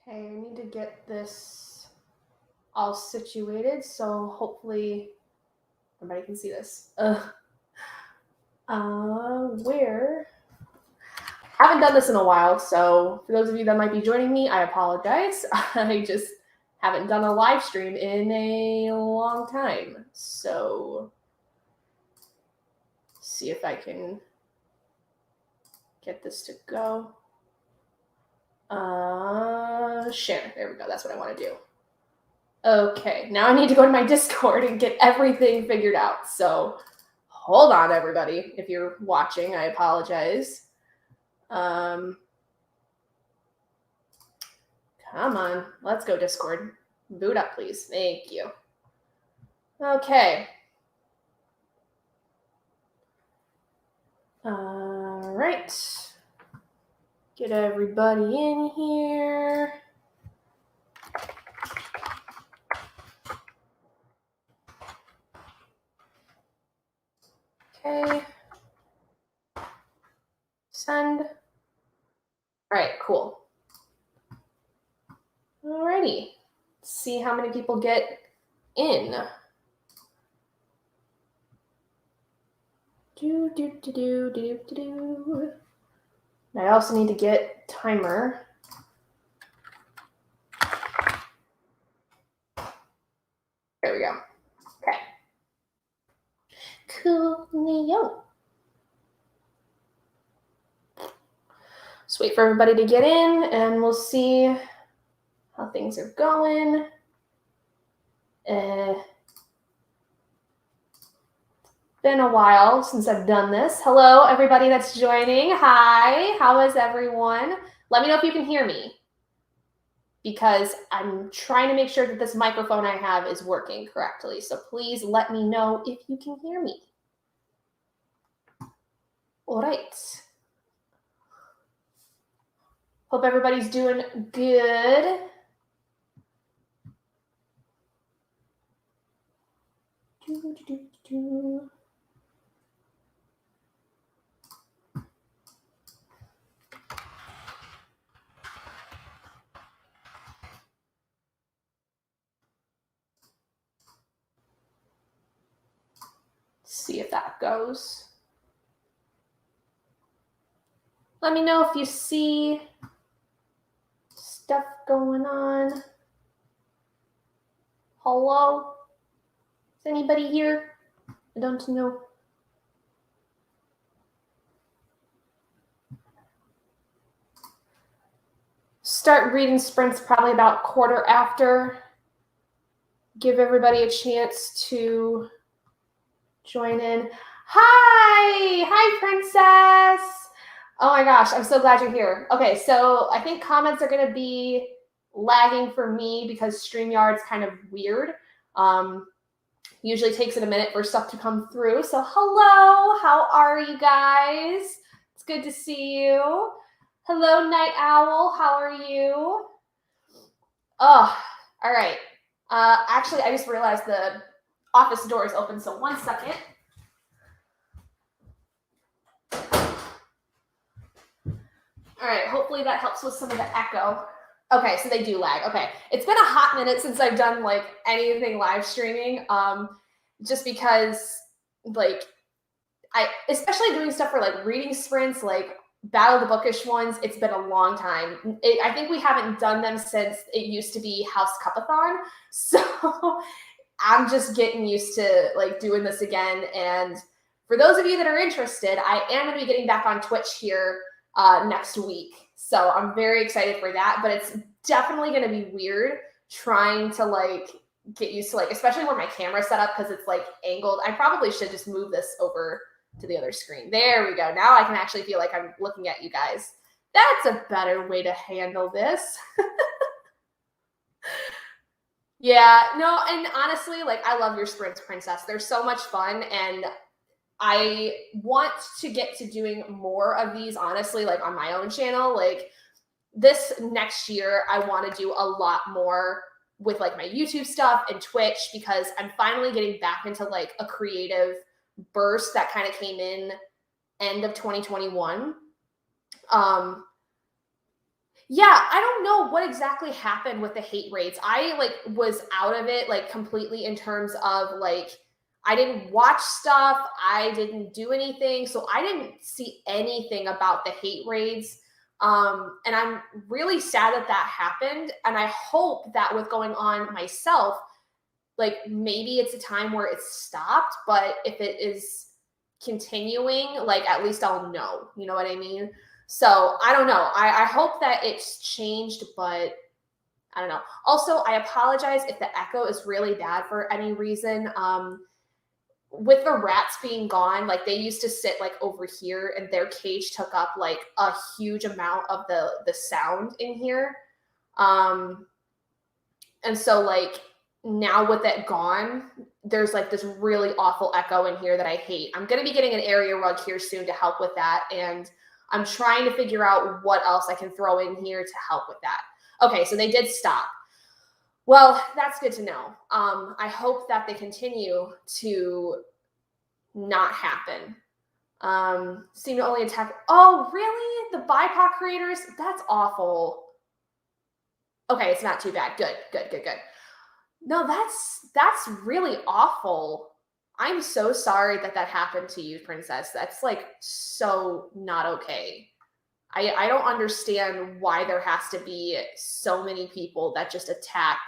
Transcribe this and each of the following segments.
Okay, I need to get this all situated, so hopefully everybody can see this. Where? I haven't done this in a while, so for those of you that might be joining me, I apologize. I just haven't done a live stream in a long time, so see if I can get this to go. Share. There we go. That's what I want to do. Okay, now I need to go to my Discord and get everything figured out. So hold on, everybody. If you're watching, I apologize. Come on, let's go, Discord. Boot up, please. Thank you. Okay. All right. Get everybody in here. Okay. Send. All right, cool. Alrighty. Let's see how many people get in. I also need to get timer. There we go. Okay. Coolio. Just wait for everybody to get in and we'll see how things are going. Been a while since I've done this. Hello, everybody that's joining. Hi, how is everyone? Let me know if you can hear me, because I'm trying to make sure that this microphone I have is working correctly. So please let me know if you can hear me. All right. Hope everybody's doing good. See if that goes. Let me know if you see stuff going on. Hello? Is anybody here? I don't know. Start reading sprints probably about quarter after. Give everybody a chance to join in. Hi, Princess. Oh my gosh, I'm so glad you're here. Okay, so I think comments are going to be lagging for me because StreamYard's kind of weird. Usually takes it a minute for stuff to come through. So hello, how are you guys? It's good to see you. Hello, Night Owl, how are you? Oh, all right. Actually, I just realized the office door is open, so 1 second. All right, hopefully that helps with some of the echo. Okay, so they do lag. Okay, it's been a hot minute since I've done like anything live streaming, just because like especially doing stuff for like reading sprints, like Battle of the Bookish ones, it's been a long time. I think we haven't done them since it used to be House Cupathon, so I'm just getting used to like doing this again. And for those of you that are interested, I am going to be getting back on Twitch here next week. So I'm very excited for that, but it's definitely going to be weird trying to like get used to like, especially where my camera's set up because it's like angled. I probably should just move this over to the other screen. There we go. Now I can actually feel like I'm looking at you guys. That's a better way to handle this. Yeah, no, and honestly, like I love your sprints, Princess. They're so much fun, and I want to get to doing more of these, honestly, like on my own channel. Like this next year, I want to do a lot more with like my YouTube stuff and Twitch because I'm finally getting back into like a creative burst that kind of came in end of 2021. Yeah, I don't know what exactly happened with the hate raids. I like was out of it like completely in terms of like I didn't watch stuff, I didn't do anything, so I didn't see anything about the hate raids. And I'm really sad that that happened, and I hope that with going on myself, like maybe it's a time where it's stopped, but if it is continuing, like at least I'll know. You know what I mean? So I don't know. I hope that it's changed, but I don't know. Also, I apologize if the echo is really bad for any reason. With the rats being gone, like they used to sit like over here, and their cage took up like a huge amount of the sound in here. Um, and so like now with it gone, there's like this really awful echo in here that I hate. I'm going to be getting an area rug here soon to help with that. And I'm trying to figure out what else I can throw in here to help with that. Okay, so they did stop. Well, that's good to know. I hope that they continue to not happen. Seem to only attack. Oh, really? The BIPOC creators? That's awful. Okay, it's not too bad. Good, good, good, good. No, that's really awful. I'm so sorry that that happened to you, princess. That's like so not okay. I don't understand why there has to be so many people that just attack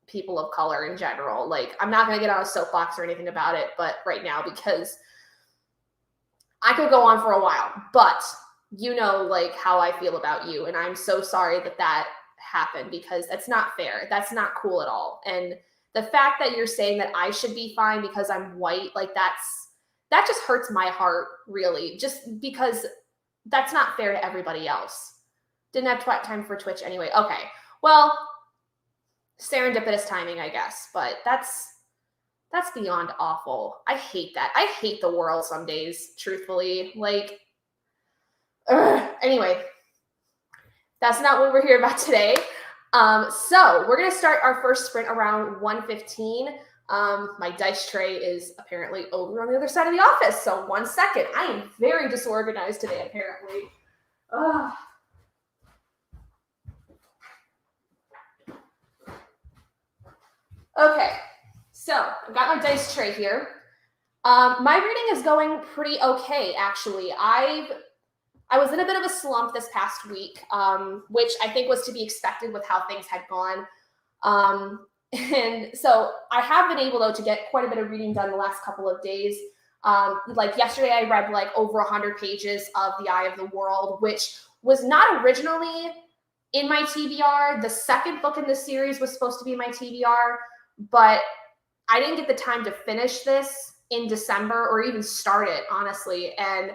people of color in general. Like, I'm not going to get on a soapbox or anything about it, but right now, because I could go on for a while, but you know, like how I feel about you. And I'm so sorry that that happened, because that's not fair. That's not cool at all. And the fact that you're saying that I should be fine because I'm white, like that just hurts my heart, really, just because that's not fair to everybody else. Didn't have time for Twitch anyway. Okay. Well, serendipitous timing, I guess, but that's beyond awful. I hate that. I hate the world some days, truthfully. Like, anyway, that's not what we're here about today. So we're going to start our first sprint around 1:15. My dice tray is apparently over on the other side of the office. So 1 second. I am very disorganized today, apparently. Okay, so I've got my dice tray here. My reading is going pretty okay, actually. I was in a bit of a slump this past week, which I think was to be expected with how things had gone. And so I have been able, though, to get quite a bit of reading done the last couple of days. Like yesterday, I read like over 100 pages of The Eye of the World, which was not originally in my TBR. The second book in the series was supposed to be my TBR, but I didn't get the time to finish this in December or even start it, honestly. And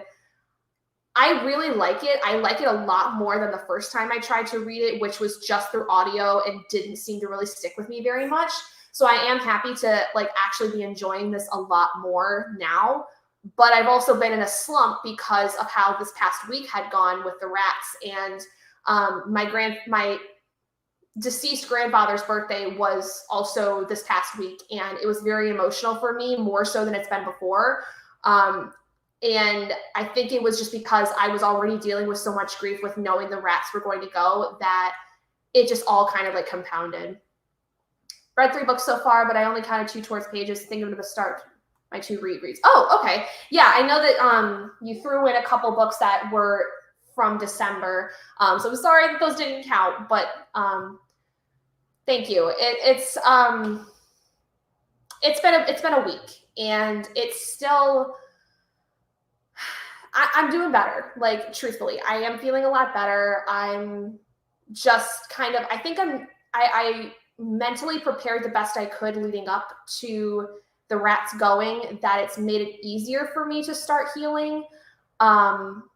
I really like it. I like it a lot more than the first time I tried to read it, which was just through audio and didn't seem to really stick with me very much. So I am happy to like actually be enjoying this a lot more now. But I've also been in a slump because of how this past week had gone with the rats. And my deceased grandfather's birthday was also this past week, and it was very emotional for me, more so than it's been before. And I think it was just because I was already dealing with so much grief with knowing the rats were going to go that it just all kind of like compounded. Read 3 books so far, but I only counted 2 towards pages. Thinking of the start, my 2 reads. Oh, okay. Yeah, I know that you threw in a couple books that were from December. So I'm sorry that those didn't count, but thank you. It's been a week, and it's still. I'm doing better. Like, truthfully, I am feeling a lot better. I'm just kind of, I think I mentally prepared the best I could leading up to the rats going, that it's made it easier for me to start healing. But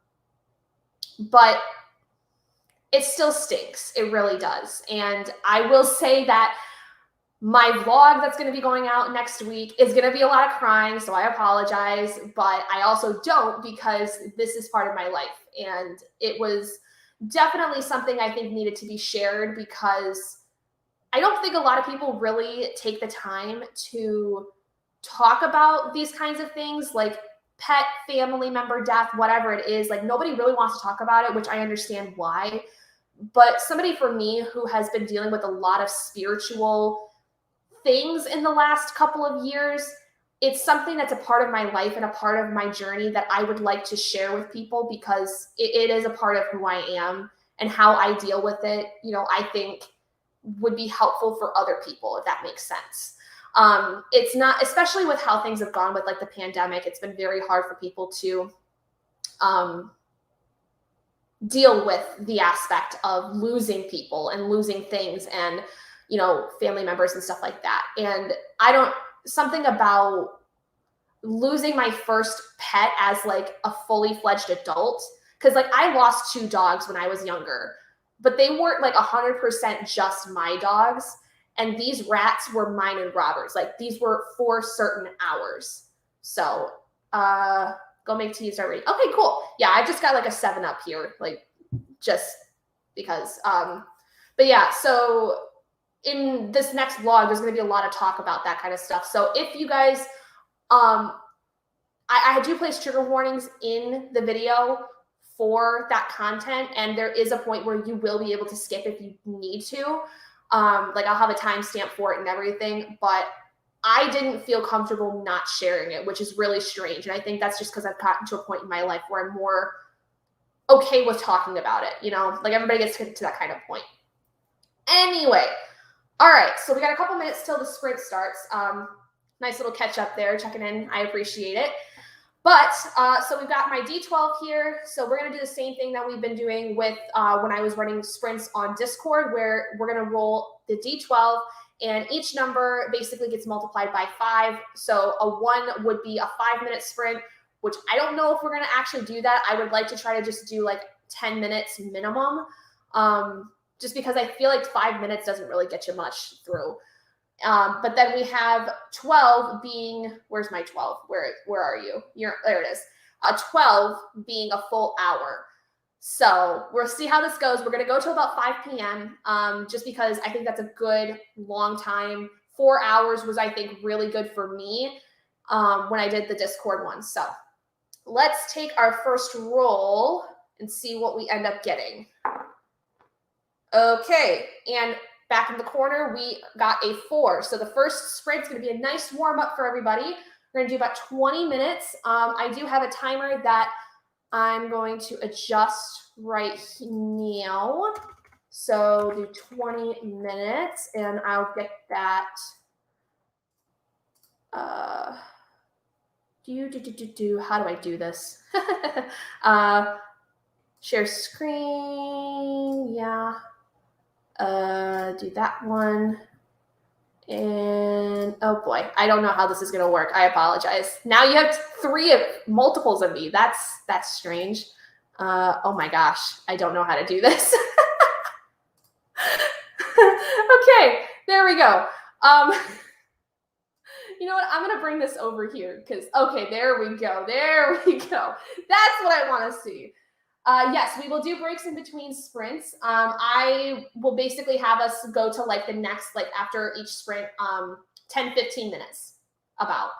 it still stinks. It really does. And I will say that my vlog that's going to be going out next week is going to be a lot of crying, so I apologize, but I also don't, because this is part of my life. And it was definitely something I think needed to be shared, because I don't think a lot of people really take the time to talk about these kinds of things, like pet, family member death, whatever it is. Like, nobody really wants to talk about it, which I understand why. But somebody for me who has been dealing with a lot of spiritual things in the last couple of years, it's something that's a part of my life and a part of my journey that I would like to share with people because it is a part of who I am, and how I deal with it, I think would be helpful for other people, if that makes sense. It's not, especially with how things have gone with like the pandemic, it's been very hard for people to deal with the aspect of losing people and losing things and, family members and stuff like that. And something about losing my first pet as like a fully fledged adult, because like I lost 2 dogs when I was younger, but they weren't like 100% just my dogs. And these rats were mine and Robert's. Like these were for certain hours. So go make tea, start reading. Okay, cool. Yeah, I just got like a 7-Up here, like just because. But yeah, so in this next vlog, there's going to be a lot of talk about that kind of stuff. So if you guys, I do place trigger warnings in the video for that content, and there is a point where you will be able to skip if you need to. Like I'll have a timestamp for it and everything, but I didn't feel comfortable not sharing it, which is really strange. And I think that's just because I've gotten to a point in my life where I'm more okay with talking about it, like everybody gets to that kind of point. Anyway, all right, so we got a couple minutes till the sprint starts. Nice little catch up there, checking in. I appreciate it. But so we've got my D12 here. So we're going to do the same thing that we've been doing with when I was running sprints on Discord, where we're going to roll the D12 and each number basically gets multiplied by 5. So a 1 would be a 5-minute sprint, which I don't know if we're going to actually do that. I would like to try to just do like 10 minutes minimum, just because I feel like 5 minutes doesn't really get you much through. But then we have 12 being, where's my 12? Where are you? There it is. 12 being a full hour. So we'll see how this goes. We're going to go to about 5 p.m. Just because I think that's a good long time. 4 hours was, I think, really good for me when I did the Discord one. So let's take our first roll and see what we end up getting. Okay, and back in the corner, we got a 4. So the first sprint's going to be a nice warm up for everybody. We're going to do about 20 minutes. I do have a timer that I'm going to adjust right now. So do 20 minutes, and I'll get that. How do I do this? Share screen. Yeah. Do that one. And oh boy, I don't know how this is going to work. I apologize. Now you have 3 multiples of me. That's strange. Oh my gosh, I don't know how to do this. Okay, there we go. You know what? I'm going to bring this over here because, okay, there we go. There we go. That's what I want to see. Yes, we will do breaks in between sprints. I will basically have us go to like the next, like after each sprint, 10, 15 minutes about.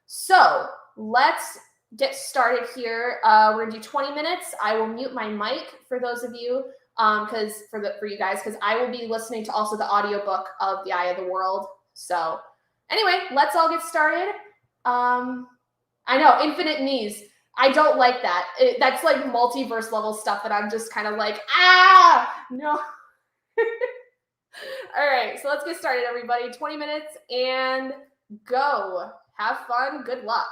So let's get started here. We're gonna do 20 minutes. I will mute my mic for those of you, because for you guys, because I will be listening to also the audiobook of The Eye of the World. So anyway, let's all get started. I know, infinite knees. I don't like that. That's like multiverse level stuff that I'm just kind of like, no. All right, so let's get started, everybody. 20 minutes and go. Have fun. Good luck.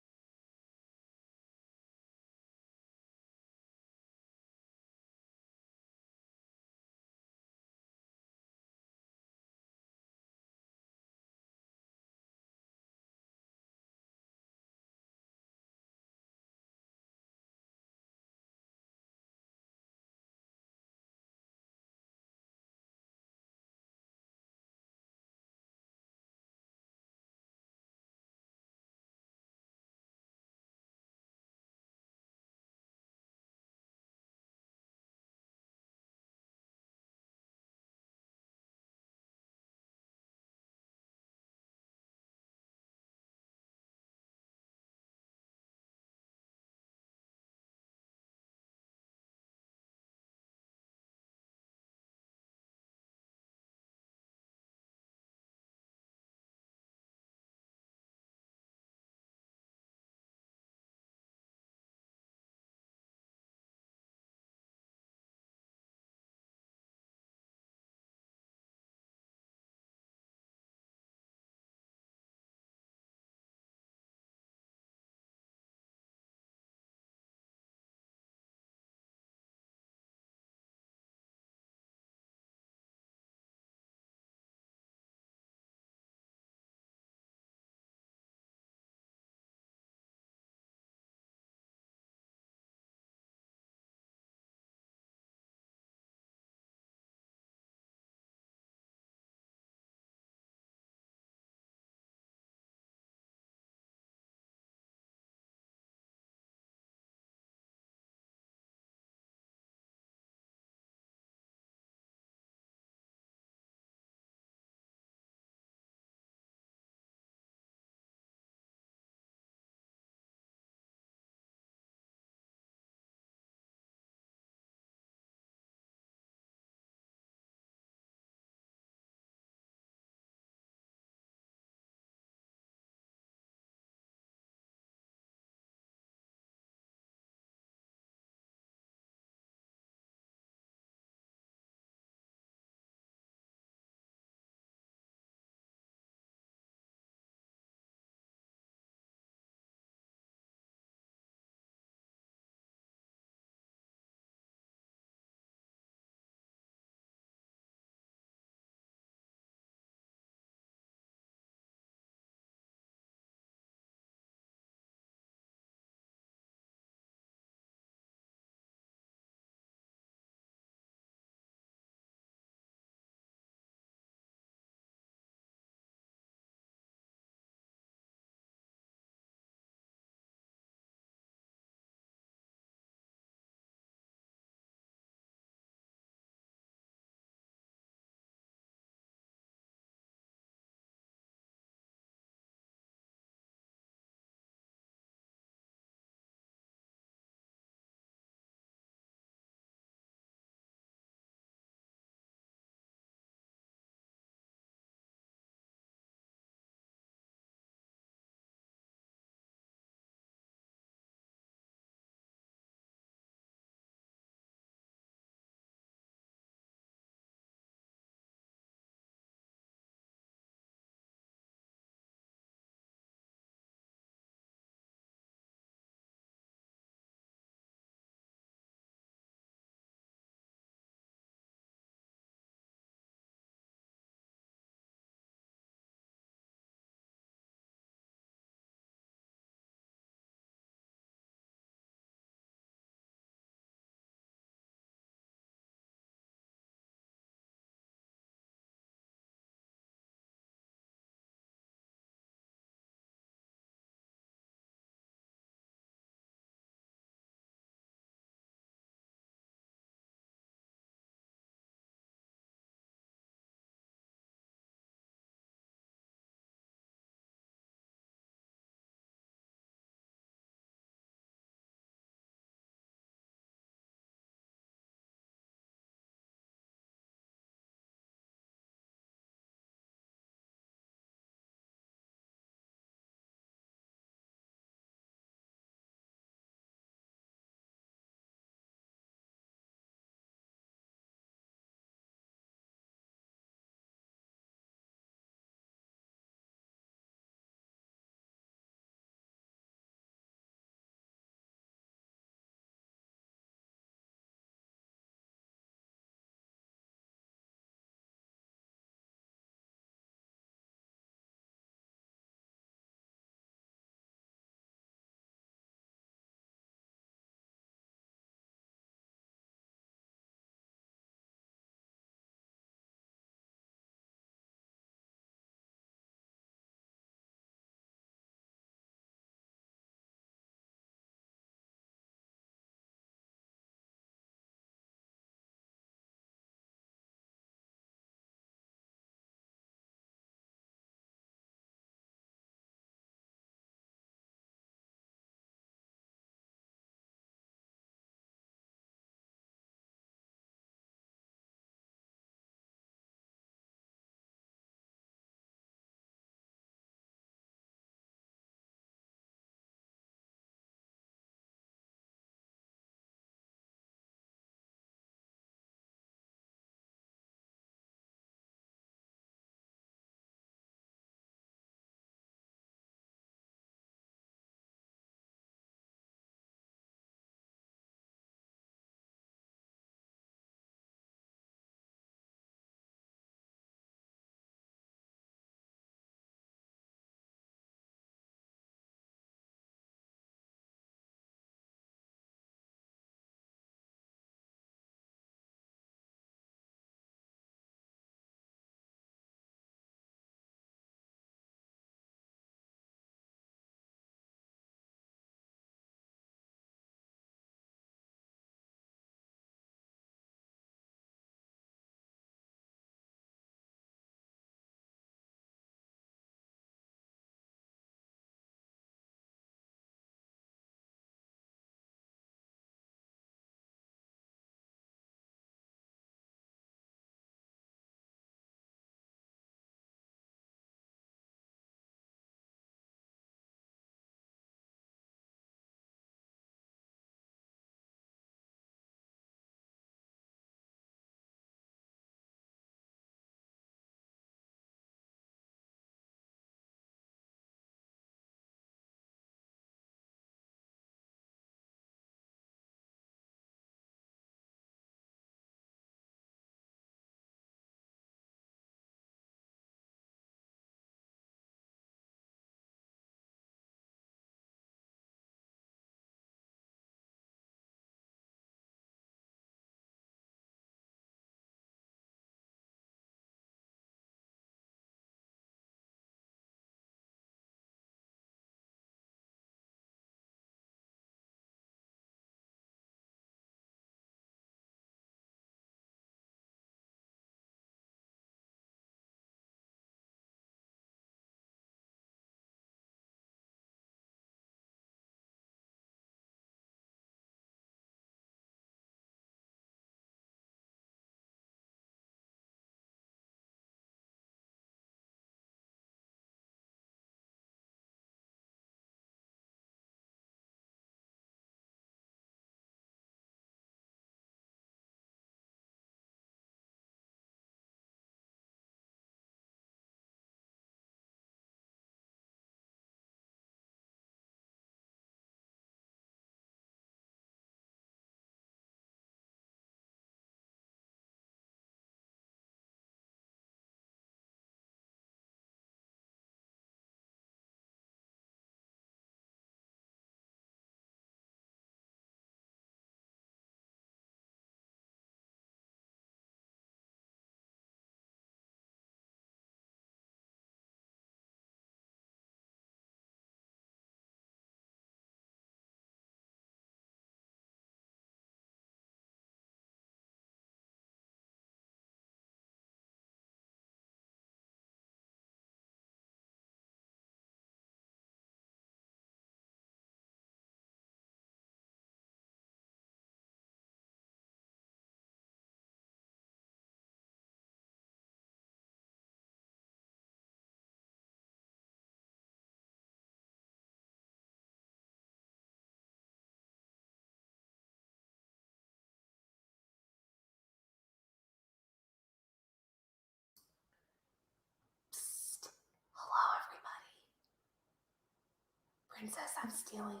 Princess, I'm stealing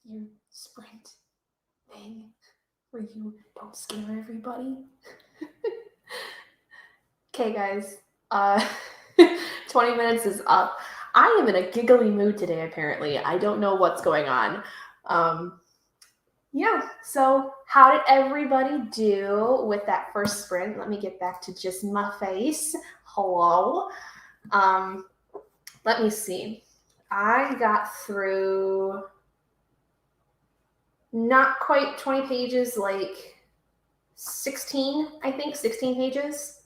your sprint thing where you don't scare everybody. Okay, guys. 20 minutes is up. I am in a giggly mood today, apparently. I don't know what's going on. Yeah, so how did everybody do with that first sprint? Let me get back to just my face. Hello. Let me see. I got through not quite 20 pages, like 16, I think, 16 pages.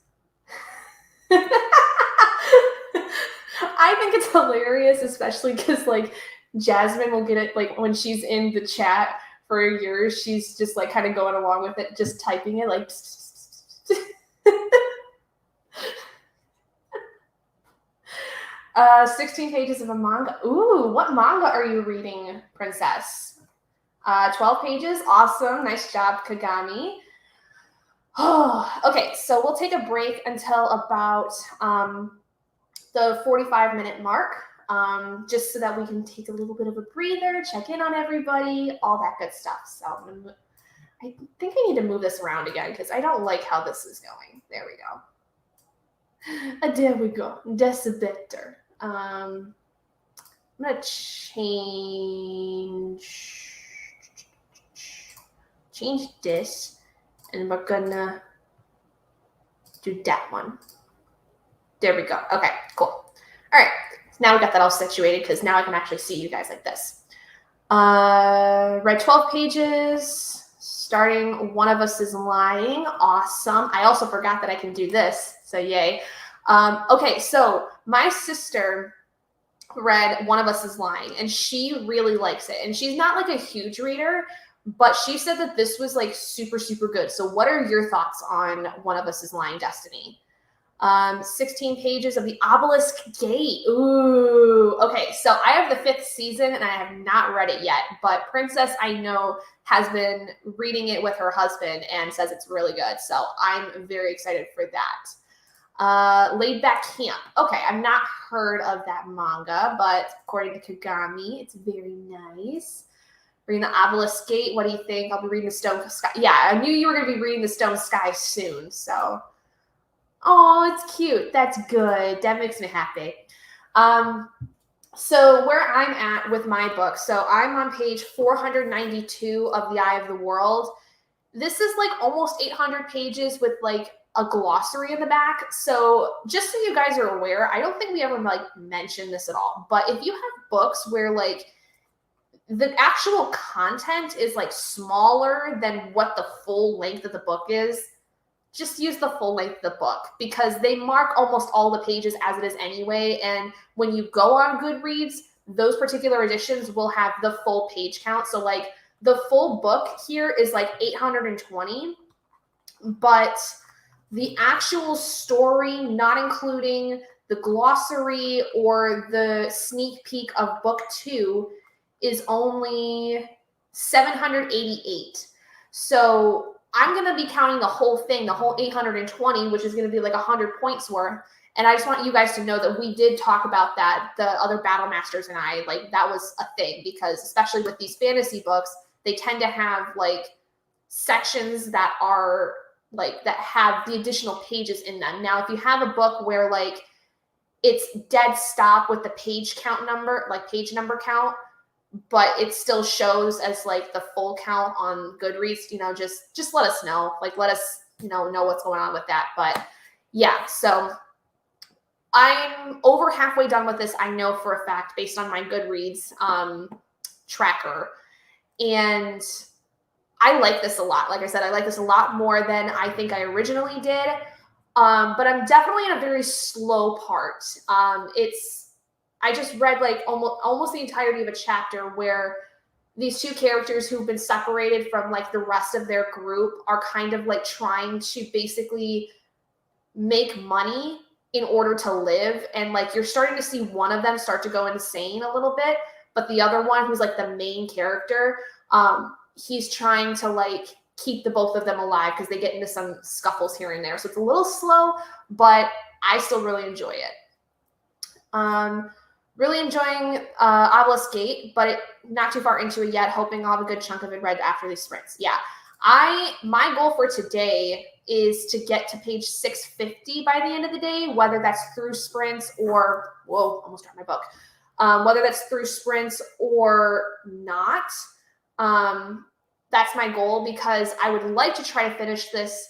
I think it's hilarious, especially because like Jasmine will get it like when she's in the chat for yours, she's just like kind of going along with it, just typing it like 16 pages of a manga. Ooh, what manga are you reading, Princess? 12 pages. Awesome. Nice job, Kagami. Oh, okay, so we'll take a break until about the 45-minute mark, just so that we can take a little bit of a breather, check in on everybody, all that good stuff. So I think I need to move this around again because I don't like how this is going. There we go. There we go. That's better. I'm going to change this, and we're going to do that one. There we go. Okay, cool. All right, so now we got that all situated because now I can actually see you guys like this. Read 12 pages, starting One of Us is Lying. Awesome. I also forgot that I can do this, so yay. Okay, so my sister read One of Us is Lying, and she really likes it. And she's not like a huge reader, but she said that this was like super, super good. So what are your thoughts on One of Us is Lying, Destiny? 16 pages of The Obelisk Gate. Ooh, okay. So I have the 5th season and I have not read it yet, but Princess, I know, has been reading it with her husband and says it's really good. So I'm very excited for that. Laid Back Camp. Okay, I've not heard of that manga, but according to Kagami, it's very nice. Reading The Obelisk Gate. What do you think? I'll be reading The Stone Sky. Yeah, I knew you were going to be reading The Stone Sky soon, so... Oh, it's cute. That's good. That makes me happy. So where I'm at with my book, so I'm on page 492 of The Eye of the World. This is like almost 800 pages with like a glossary in the back. So just so you guys are aware, I don't think we ever like mentioned this at all. But if you have books where like the actual content is like smaller than what the full length of the book is, just use the full length of the book because they mark almost all the pages as it is anyway. And when you go on Goodreads, those particular editions will have the full page count. So like the full book here is like 820, but the actual story, not including the glossary or the sneak peek of book 2, is only 788. So I'm going to be counting the whole thing, the whole 820, which is going to be like 100 points worth. And I just want you guys to know that we did talk about that, the other Battle Masters and I, like that was a thing because especially with these fantasy books, they tend to have like sections that are like, that have the additional pages in them. Now, if you have a book where like it's dead stop with the page count number, like page number count, but it still shows as like the full count on Goodreads, you know, just let us know. Like, let us, know what's going on with that. But yeah, so I'm over halfway done with this. I know for a fact based on my Goodreads tracker. And I like this a lot. Like I said, I like this a lot more than I think I originally did. But I'm definitely in a very slow part. I just read like almost the entirety of a chapter where these two characters who've been separated from like the rest of their group are kind of like trying to basically make money in order to live. And like you're starting to see one of them start to go insane a little bit, but the other one, who's like the main character, he's trying to like keep the both of them alive because they get into some scuffles here and there. So it's a little slow, but I still really enjoy it. Really enjoying Obelisk Gate, but not too far into it yet. Hoping I'll have a good chunk of it read after these sprints. Yeah, my goal for today is to get to page 650 by the end of the day, whether that's through sprints or almost dropped my book. Whether that's through sprints or not. That's my goal because I would like to try to finish this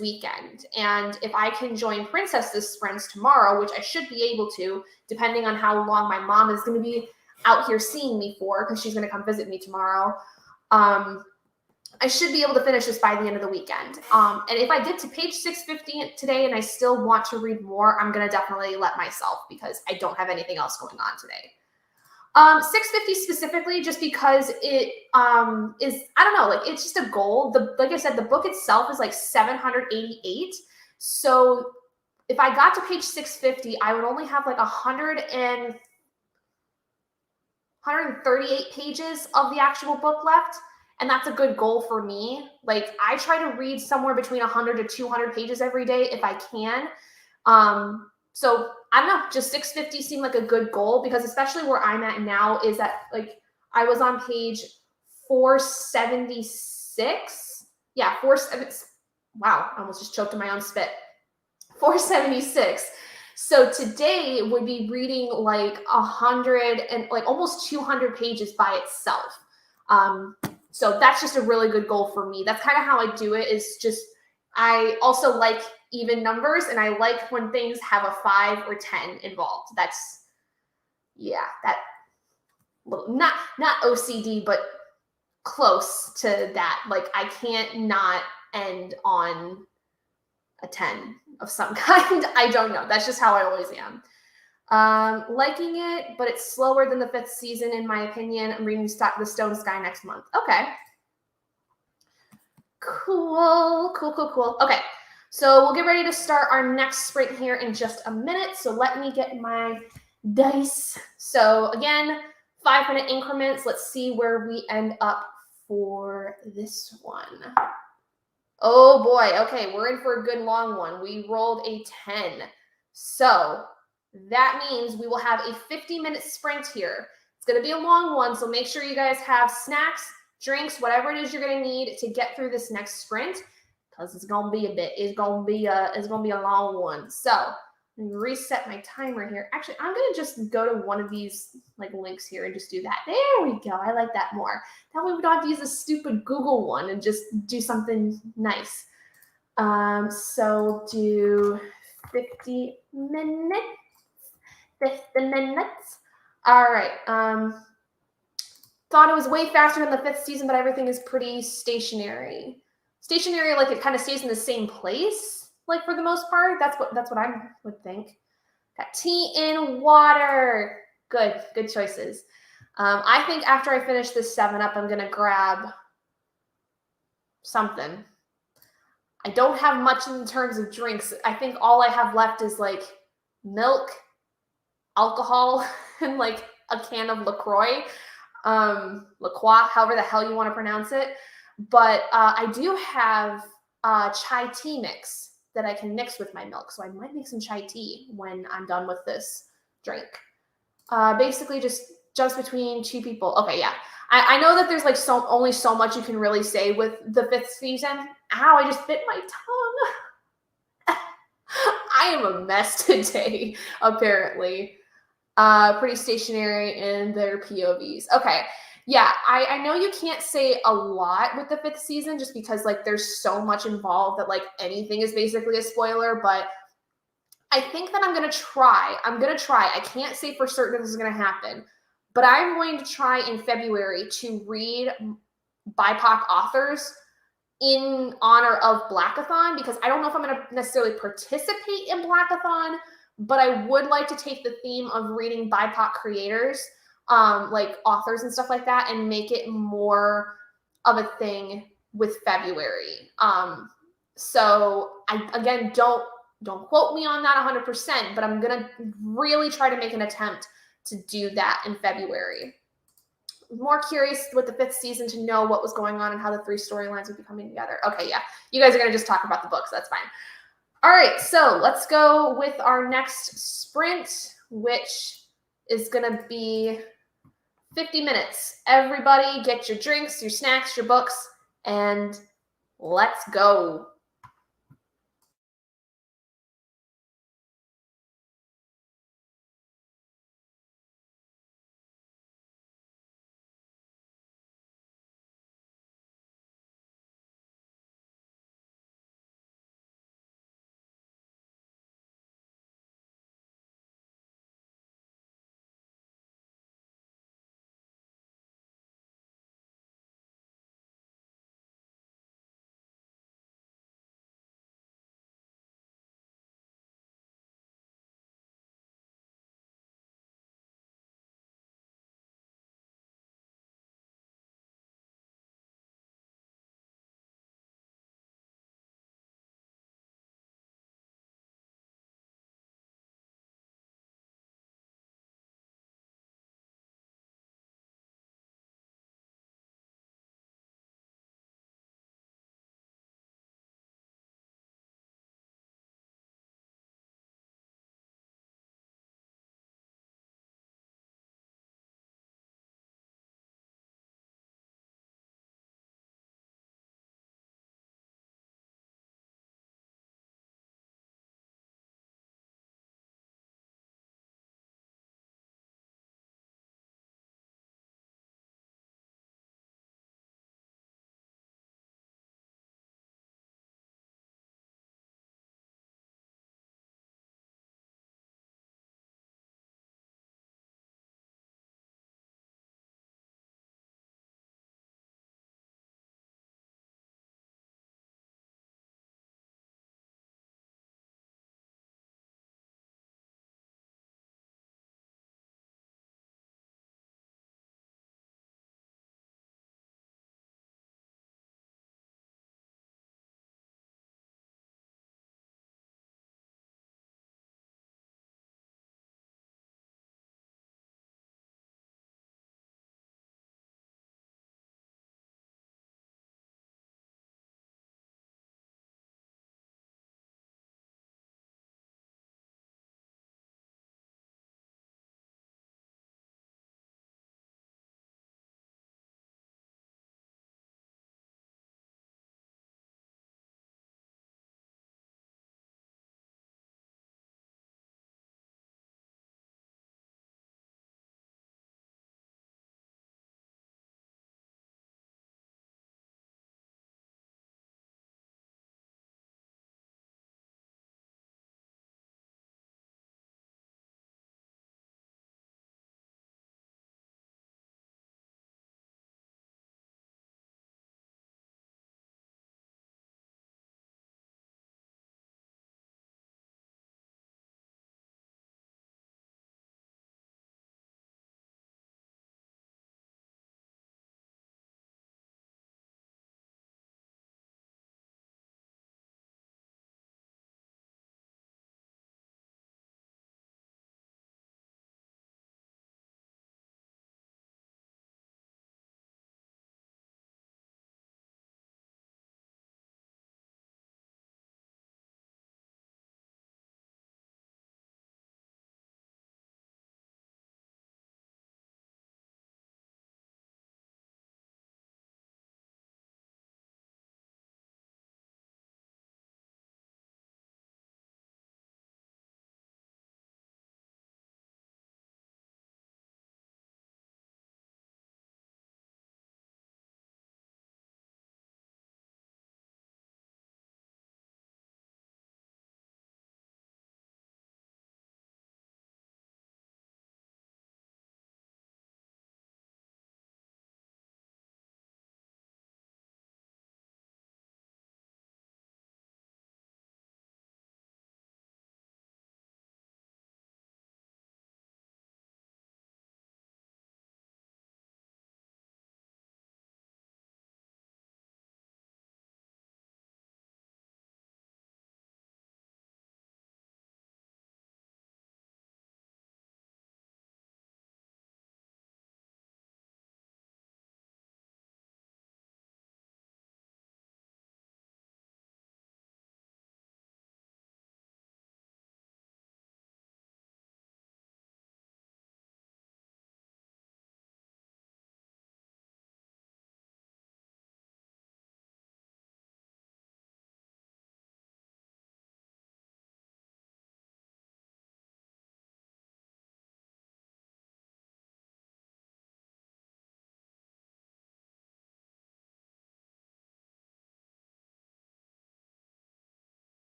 weekend. And if I can join Princess's sprints tomorrow, which I should be able to, depending on how long my mom is going to be out here seeing me for, because she's going to come visit me tomorrow, I should be able to finish this by the end of the weekend. And if I get to page 650 today and I still want to read more, I'm going to definitely let myself because I don't have anything else going on today. 650 specifically, just because it is, I don't know, like it's just a goal. Like I said, the book itself is like 788. So if I got to page 650, I would only have like 138 pages of the actual book left. And that's a good goal for me. Like I try to read somewhere between 100 to 200 pages every day if I can. So I don't know, just 650 seemed like a good goal because especially where I'm at now is that like I was on page 476. Yeah, 476. Wow, I almost just choked on my own spit. 476. So today would be reading like 100 and like almost 200 pages by itself. So that's just a really good goal for me. That's kind of how I do it is just, I also like even numbers and I like when things have a 5 or 10 involved. That's, yeah, that not OCD, but close to that. Like I can't not end on a 10 of some kind. I don't know. That's just how I always am. Liking it, but it's slower than the 5th season, in my opinion. I'm reading The Stone Sky next month. Okay. Cool. Okay. So we'll get ready to start our next sprint here in just a minute. So let me get my dice. So again, 5-minute increments. Let's see where we end up for this one. Oh boy. Okay. We're in for a good long one. We rolled a 10. So that means we will have a 50-minute sprint here. It's going to be a long one, so make sure you guys have snacks, drinks, whatever it is you're going to need to get through this next sprint, because it's going to be it's going to be a long one. So let me reset my timer here. Actually, I'm going to just go to one of these like links here and just do that. There we go. I like that more. That way we don't have to use a stupid Google one and just do something nice. So do 50 minutes. 50 minutes. All right. Thought it was way faster than the 5th season, but everything is pretty stationary. Stationary, like it kind of stays in the same place, like for the most part. That's what I would think. Got tea and water. Good choices. I think after I finish this 7-Up, I'm gonna grab something. I don't have much in terms of drinks. I think all I have left is like milk, alcohol, and like a can of LaCroix, however the hell you want to pronounce it. But I do have chai tea mix that I can mix with my milk. So I might make some chai tea when I'm done with this drink. Basically just jumps between 2 people. Okay, yeah. I know that there's like only so much you can really say with the 5th season. Ow, I just bit my tongue. I am a mess today, apparently. Pretty stationary in their POVs. Okay. Yeah, I know you can't say a lot with the 5th season just because like there's so much involved that like anything is basically a spoiler, but I think that I'm going to try. I can't say for certain this is going to happen, but I'm going to try in February to read BIPOC authors in honor of Blackathon, because I don't know if I'm going to necessarily participate in Blackathon, but I would like to take the theme of reading BIPOC creators, like authors and stuff like that, and make it more of a thing with February. So I, again, don't quote me on that 100%, but I'm going to really try to make an attempt to do that in February. More curious with the 5th season to know what was going on and how the 3 storylines would be coming together. Okay, yeah. You guys are going to just talk about the books. That's fine. All right, so let's go with our next sprint, which is going to be 50 minutes. Everybody get your drinks, your snacks, your books, and let's go.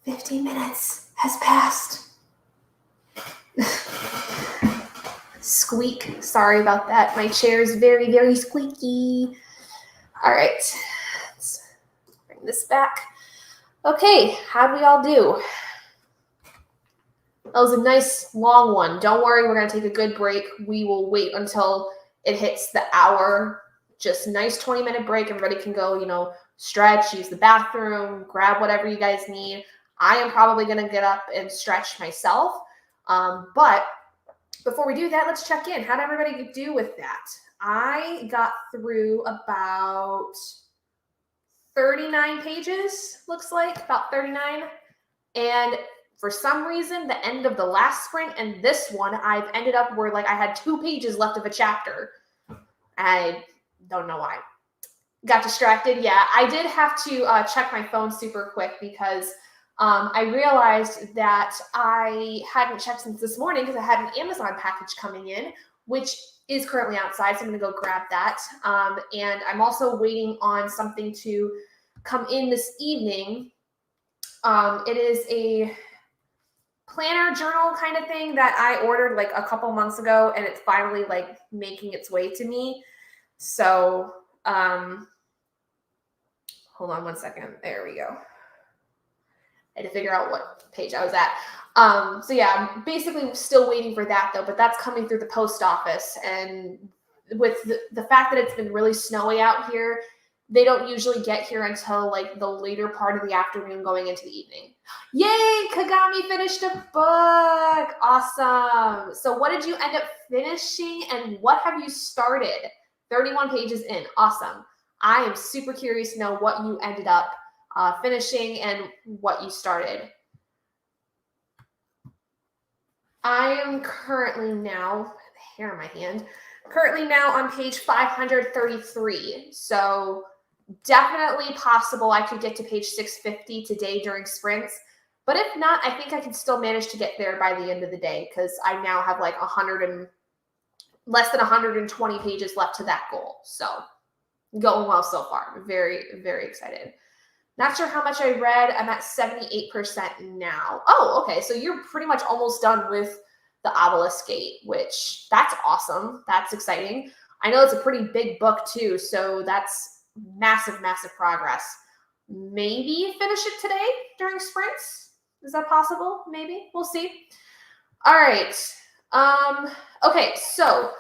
15 minutes has passed. Squeak. Sorry about that. My chair is very, very squeaky. All right. Let's bring this back. Okay. How'd we all do? That was a nice long one. Don't worry. We're going to take a good break. We will wait until it hits the hour. Just nice 20-minute break. Everybody can go, stretch, use the bathroom, grab whatever you guys need. I am probably going to get up and stretch myself. But before we do that, let's check in. How did everybody do with that? I got through about 39 pages, looks like, about 39. And for some reason, the end of the last sprint and this one, I've ended up where I had 2 pages left of a chapter. I don't know why. Got distracted. Yeah, I did have to check my phone super quick because I realized that I hadn't checked since this morning because I had an Amazon package coming in, which is currently outside. So I'm going to go grab that. And I'm also waiting on something to come in this evening. It is a planner journal kind of thing that I ordered a couple months ago, and it's finally making its way to me. So hold on one second. There we go. I had to figure out what page I was at. So yeah, I'm basically still waiting for that though, but that's coming through the post office. And with the fact that it's been really snowy out here, they don't usually get here until the later part of the afternoon going into the evening. Yay, Kagami finished a book. Awesome. So what did you end up finishing and what have you started? 31 pages in. Awesome. I am super curious to know what you ended up finishing and what you started. I am currently now, hair in my hand, on page 533. So definitely possible I could get to page 650 today during sprints. But if not, I think I can still manage to get there by the end of the day because I now have less than 120 pages left to that goal. So going well so far. Very, very excited. Not sure how much I read. I'm at 78% now. Oh, okay. So you're pretty much almost done with the Obelisk Gate, which that's awesome. That's exciting. I know it's a pretty big book too. So that's massive, massive progress. Maybe finish it today during sprints. Is that possible? Maybe. We'll see. All right. Okay. So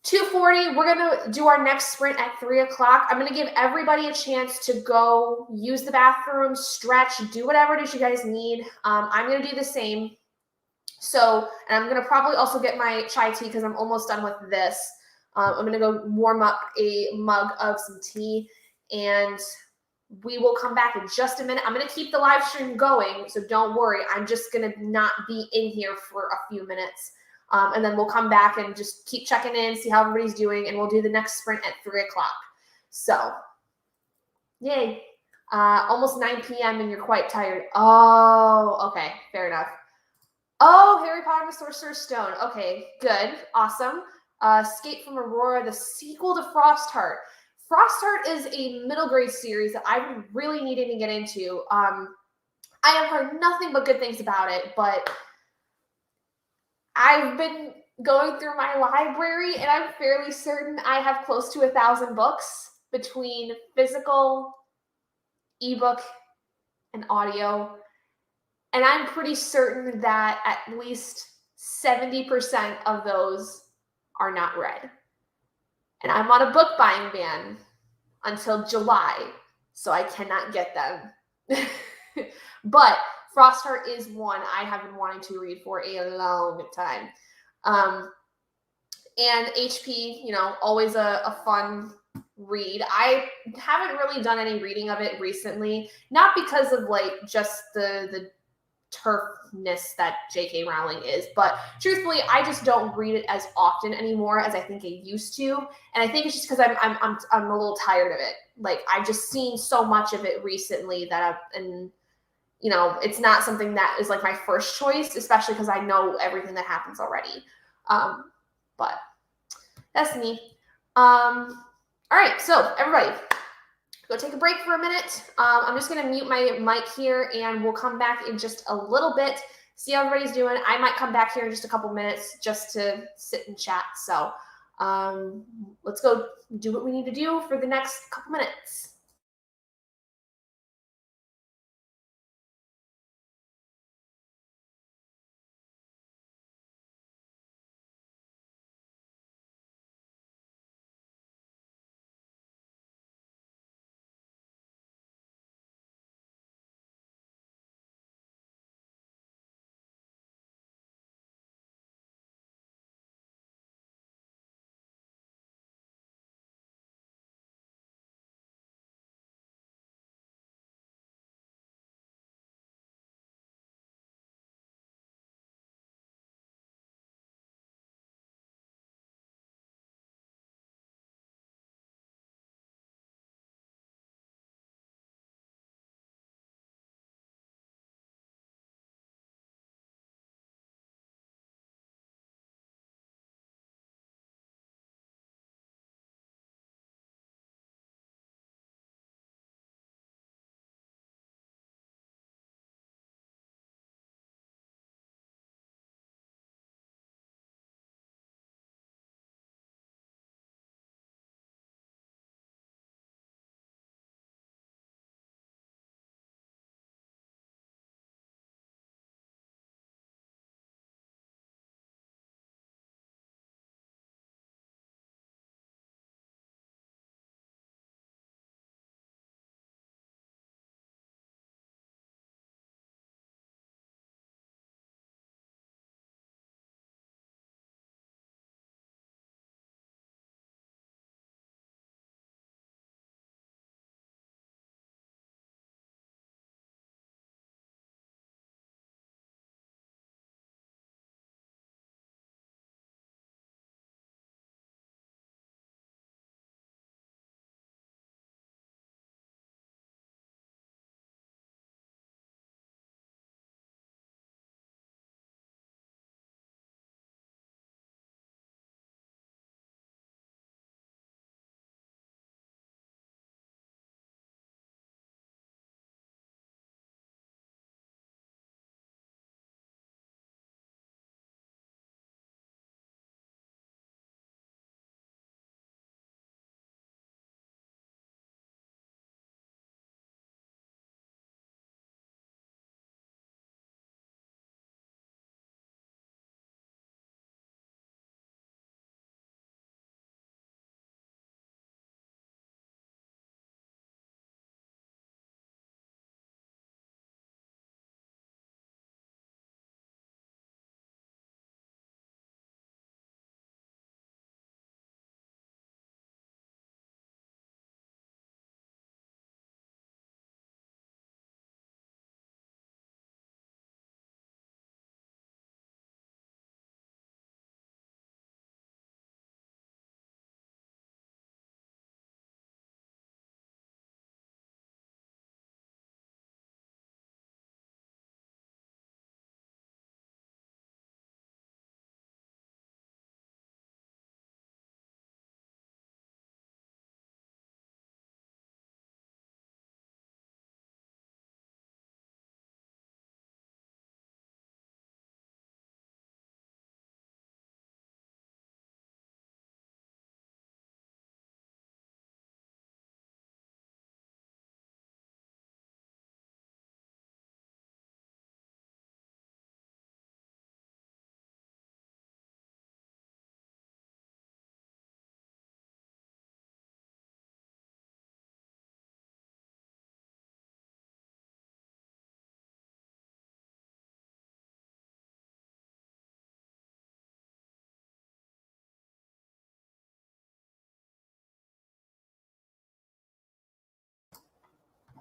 2:40, we're going to do our next sprint at 3 o'clock. I'm going to give everybody a chance to go use the bathroom, stretch, do whatever it is you guys need. I'm going to do the same. So, and I'm going to probably also get my chai tea because I'm almost done with this. I'm going to go warm up a mug of some tea and we will come back in just a minute. I'm going to keep the live stream going, so don't worry. I'm just going to not be in here for a few minutes. And then we'll come back and just keep checking in, see how everybody's doing, and we'll do the next sprint at 3 o'clock. So, yay. Almost 9 p.m. and you're quite tired. Oh, okay. Fair enough. Oh, Harry Potter and the Sorcerer's Stone. Okay, good. Awesome. Escape from Aurora, the sequel to Frostheart. Frostheart is a middle grade series that I've been really needing to get into. I have heard nothing but good things about it, but I've been going through my library and I'm fairly certain I have close to 1,000 books between physical, ebook, and audio. And I'm pretty certain that at least 70% of those are not read. And I'm on a book buying ban until July, so I cannot get them. But Frostheart is one I have been wanting to read for a long time. And HP, always a fun read. I haven't really done any reading of it recently, not because of just the turfness that J.K. Rowling is, but truthfully, I just don't read it as often anymore as I think I used to, and I think it's just because I'm a little tired of it. I've just seen so much of it recently that it's not something that is my first choice, especially because I know everything that happens already. But that's me. All right, so everybody, go take a break for a minute. I'm just going to mute my mic here, and we'll come back in just a little bit, see how everybody's doing. I might come back here in just a couple minutes just to sit and chat. So let's go do what we need to do for the next couple minutes.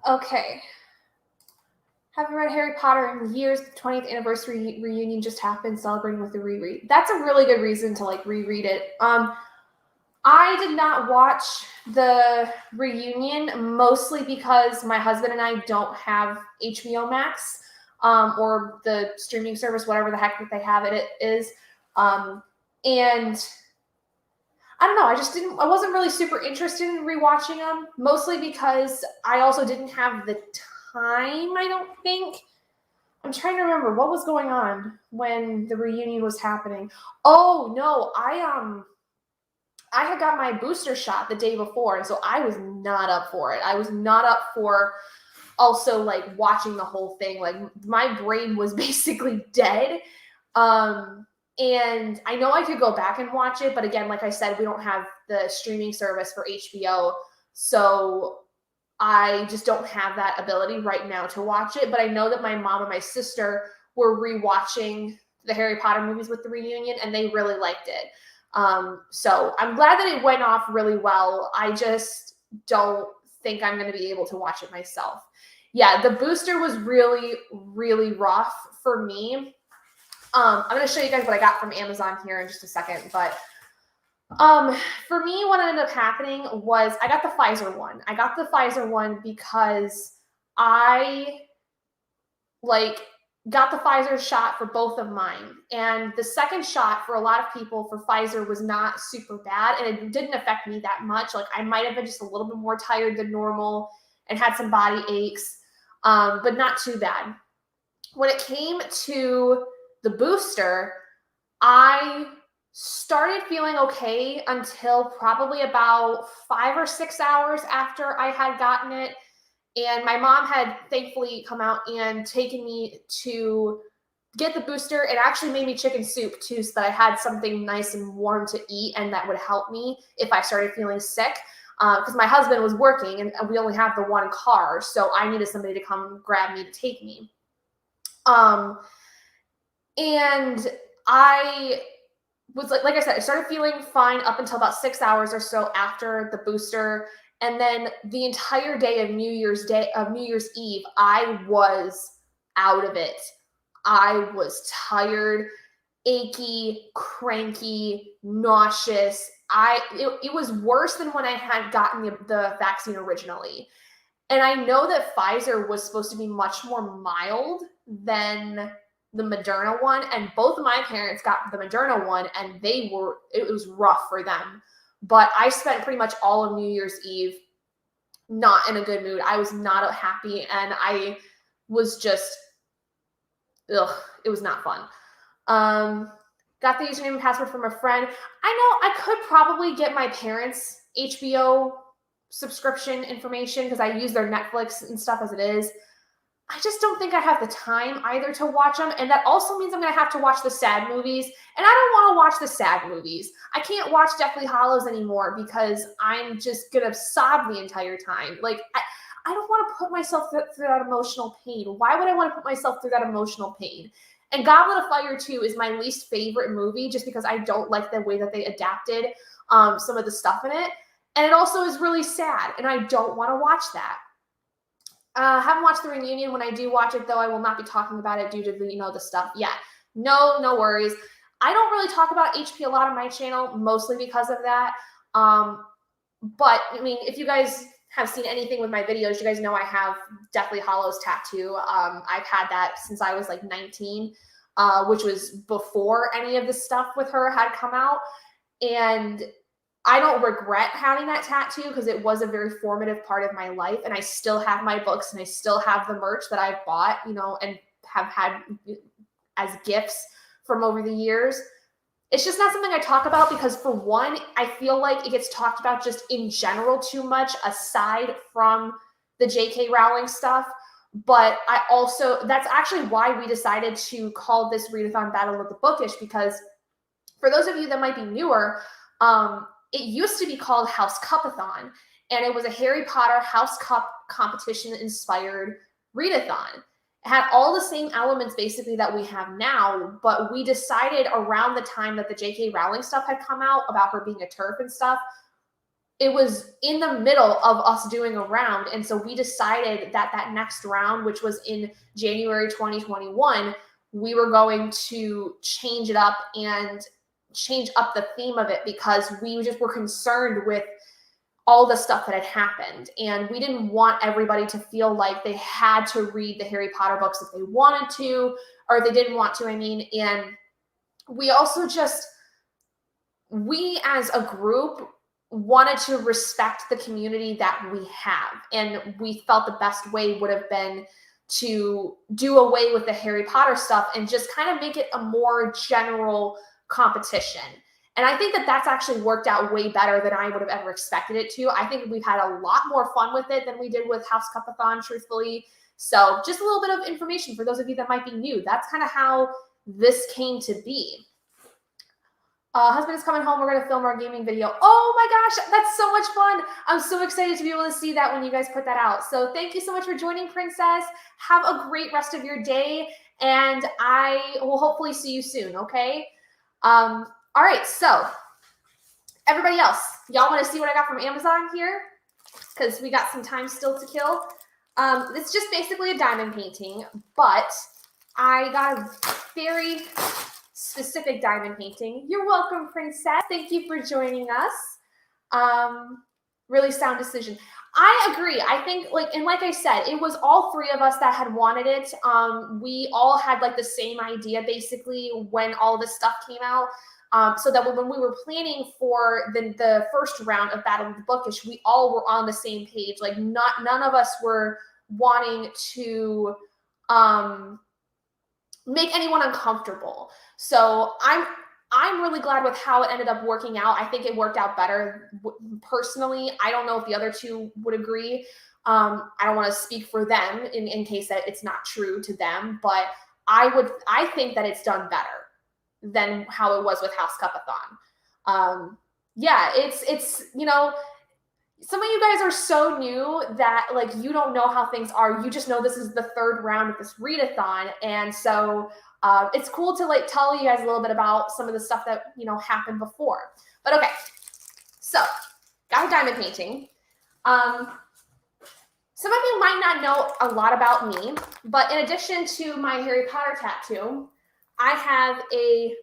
Okay. Haven't read Harry Potter in years. The 20th anniversary reunion just happened, celebrating with the reread. That's a really good reason to like reread it. I did not watch the reunion mostly because my husband and I don't have HBO Max or the streaming service, whatever the heck that they have it is. And I don't know. I wasn't really super interested in rewatching them, mostly because I also didn't have the time, I don't think. I'm trying to remember what was going on when the reunion was happening. Oh no, I had got my booster shot the day before, and so I was not up for it. I was not up for also like watching the whole thing. Like my brain was basically dead. And I know I could go back and watch it, but again, like I said, we don't have the streaming service for HBO. So I just don't have that ability right now to watch it. But I know that my mom and my sister were rewatching the Harry Potter movies with the reunion, and they really liked it. So I'm glad that it went off really well. I just don't think I'm going to be able to watch it myself. Yeah, the booster was really, really rough for me. I'm going to show you guys what I got from Amazon here in just a second, but for me, what ended up happening was I got the Pfizer one. I got the Pfizer one because I got the Pfizer shot for both of mine. And the second shot for a lot of people for Pfizer was not super bad, and it didn't affect me that much. Like I might have been just a little bit more tired than normal and had some body aches, but not too bad. When it came to the booster, I started feeling okay until probably about 5 or 6 hours after I had gotten it. And my mom had thankfully come out and taken me to get the booster. It actually made me chicken soup too, so that I had something nice and warm to eat, and that would help me if I started feeling sick. Because my husband was working and we only have the one car, so I needed somebody to come grab me to take me. And I was like I said, I started feeling fine up until about 6 hours or so after the booster. And then the entire day of New Year's Eve, I was out of it. I was tired, achy, cranky, nauseous. It was worse than when I had gotten the vaccine originally. And I know that Pfizer was supposed to be much more mild than the Moderna one, and both of my parents got the Moderna one, and it was rough for them. But I spent pretty much all of New Year's Eve not in a good mood. I was not happy, and I was just, it was not fun. Got the username and password from a friend. I know I could probably get my parents' HBO subscription information because I use their Netflix and stuff as it is. I just don't think I have the time either to watch them. And that also means I'm going to have to watch the sad movies. And I don't want to watch the sad movies. I can't watch Deathly Hallows anymore because I'm just going to sob the entire time. Like, I don't want to put myself through that emotional pain. Why would I want to put myself through that emotional pain? And Goblet of Fire 2 is my least favorite movie just because I don't like the way that they adapted some of the stuff in it. And it also is really sad, and I don't want to watch that. Haven't watched the reunion. When I do watch it, though, I will not be talking about it due to the stuff. Yeah, no worries. I don't really talk about HP a lot on my channel, mostly because of that. But I mean, if you guys have seen anything with my videos, you guys know I have Deathly Hallows tattoo. I've had that since I was like 19, which was before any of the stuff with her had come out. And I don't regret having that tattoo because it was a very formative part of my life, and I still have my books and I still have the merch that I've bought, and have had as gifts from over the years. It's just not something I talk about because, for one, I feel like it gets talked about just in general too much aside from the J.K. Rowling stuff. But that's actually why we decided to call this readathon Battle of the Bookish, because for those of you that might be newer, it used to be called House Cupathon, and it was a Harry Potter House Cup competition inspired readathon. It had all the same elements basically that we have now, but we decided around the time that the J.K. Rowling stuff had come out about her being a TERF and stuff, it was in the middle of us doing a round. And so we decided that next round, which was in January 2021, we were going to change it up and change up the theme of it because we just were concerned with all the stuff that had happened. And we didn't want everybody to feel like they had to read the Harry Potter books if they wanted to, or if they didn't want to, and we also just we as a group wanted to respect the community that we have. And we felt the best way would have been to do away with the Harry Potter stuff and just kind of make it a more general competition. And I think that that's actually worked out way better than I would have ever expected it to. I think we've had a lot more fun with it than we did with House Cupathon, truthfully. So just a little bit of information for those of you that might be new. That's kind of how this came to be. Husband is coming home. We're going to film our gaming video. Oh my gosh, that's so much fun. I'm so excited to be able to see that when you guys put that out. So thank you so much for joining, Princess. Have a great rest of your day, and I will hopefully see you soon, okay? All right, so everybody else, y'all want to see what I got from Amazon here? Because we got some time still to kill. It's just basically a diamond painting, but I got a very specific diamond painting. You're welcome, Princess. Thank you for joining us. Really sound decision. I agree. I think, like I said, it was all three of us that had wanted it. We all had like the same idea basically when all this stuff came out. So that when we were planning for the first round of Battle of the Bookish, we all were on the same page. Like none of us were wanting to make anyone uncomfortable. So I'm really glad with how it ended up working out. I think it worked out better personally. I don't know if the other two would agree. I don't want to speak for them in case that it's not true to them, but I think that it's done better than how it was with House Cupathon. Yeah, it's you know, some of you guys are so new that like you don't know how things are. You just know this is the third round of this readathon, and so it's cool to like tell you guys a little bit about some of the stuff that happened before. But okay, so got a diamond painting. Some of you might not know a lot about me, but in addition to my Harry Potter tattoo, I have a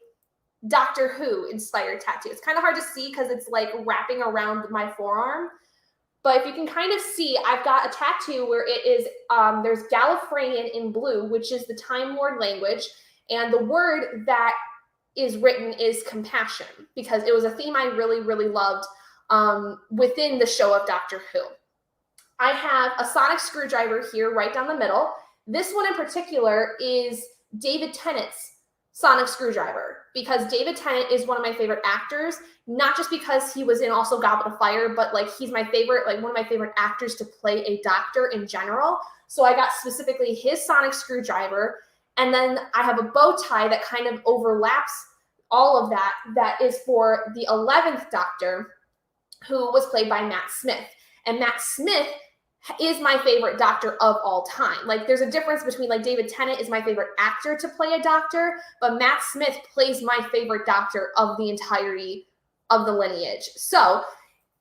Doctor Who inspired tattoo. It's kind of hard to see because it's like wrapping around my forearm. But if you can kind of see, I've got a tattoo where it is, there's Gallifreyan in blue, which is the Time Lord language. And the word that is written is compassion, because it was a theme I really, really loved within the show of Doctor Who. I have a sonic screwdriver here right down the middle. This one in particular is David Tennant's sonic screwdriver, because David Tennant is one of my favorite actors, not just because he was in also Goblet of Fire, but like he's my favorite, like one of my favorite actors to play a doctor in general. So I got specifically his sonic screwdriver, and then I have a bow tie that kind of overlaps all of that. That is for the 11th Doctor, who was played by Matt Smith. And Matt Smith is my favorite doctor of all time. Like there's a difference between like David Tennant is my favorite actor to play a doctor, but Matt Smith plays my favorite doctor of the entirety of the lineage. So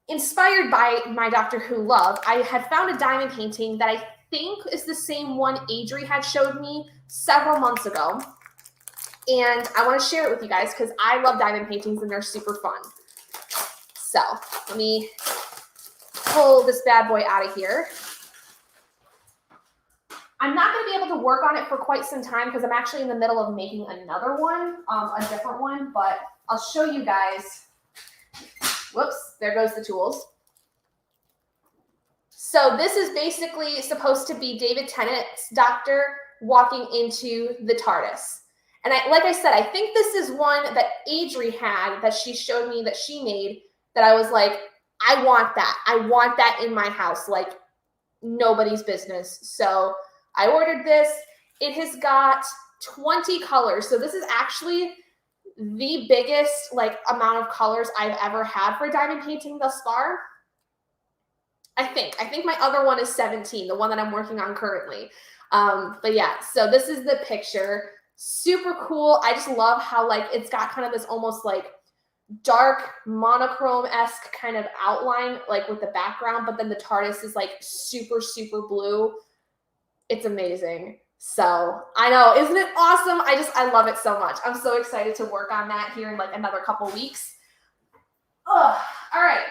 inspired by my Doctor Who love, I had found a diamond painting that I think is the same one Adri had showed me several months ago. And I want to share it with you guys because I love diamond paintings and they're super fun. So let me pull this bad boy out of here. I'm not going to be able to work on it for quite some time because I'm actually in the middle of making another one, a different one, but I'll show you guys. Whoops, there goes the tools. So this is basically supposed to be David Tennant's doctor walking into the TARDIS. And like I said, I think this is one that Adri had that she showed me that she made that I was like, I want that. I want that in my house, like nobody's business. So I ordered this. It has got 20 colors. So this is actually the biggest like amount of colors I've ever had for a diamond painting thus far. I think my other one is 17, the one that I'm working on currently. But yeah, so this is the picture. Super cool. I just love how like it's got kind of this almost like dark monochrome-esque kind of outline like with the background, but then the TARDIS is like super, super blue. It's amazing. So I know, isn't it awesome? I love it so much. I'm so excited to work on that here in like another couple weeks. Oh, all right.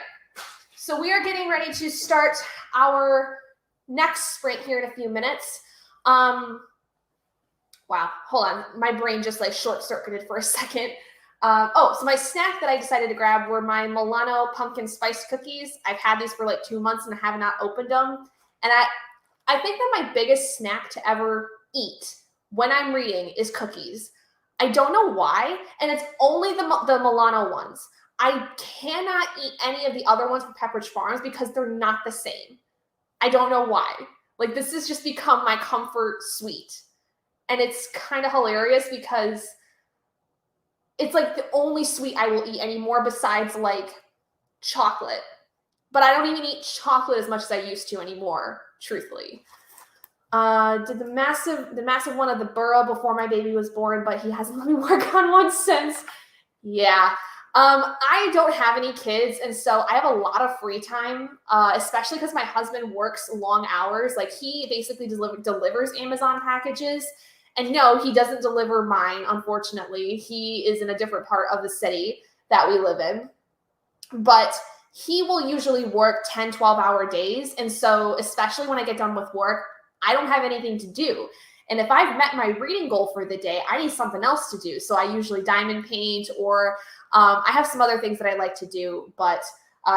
So we are getting ready to start our next sprint here in a few minutes. Wow, hold on. My brain just like short-circuited for a second. So my snack that I decided to grab were my Milano pumpkin spice cookies. I've had these for like 2 months and I have not opened them. And I think that my biggest snack to ever eat when I'm reading is cookies. I don't know why, and it's only the Milano ones. I cannot eat any of the other ones from Pepperidge Farms because they're not the same. I don't know why. Like, this has just become my comfort sweet. And it's kind of hilarious because it's like the only sweet I will eat anymore besides like chocolate. But I don't even eat chocolate as much as I used to anymore, truthfully. Did the massive one of the burrow before my baby was born, but he hasn't let me work on one since. Yeah. I don't have any kids, and so I have a lot of free time, especially because my husband works long hours. Like, he basically delivers Amazon packages. And no, he doesn't deliver mine, unfortunately. He is in a different part of the city that we live in. But he will usually work 10, 12-hour days. And so, especially when I get done with work, I don't have anything to do. And if I've met my reading goal for the day, I need something else to do. So I usually diamond paint, or I have some other things that I like to do. But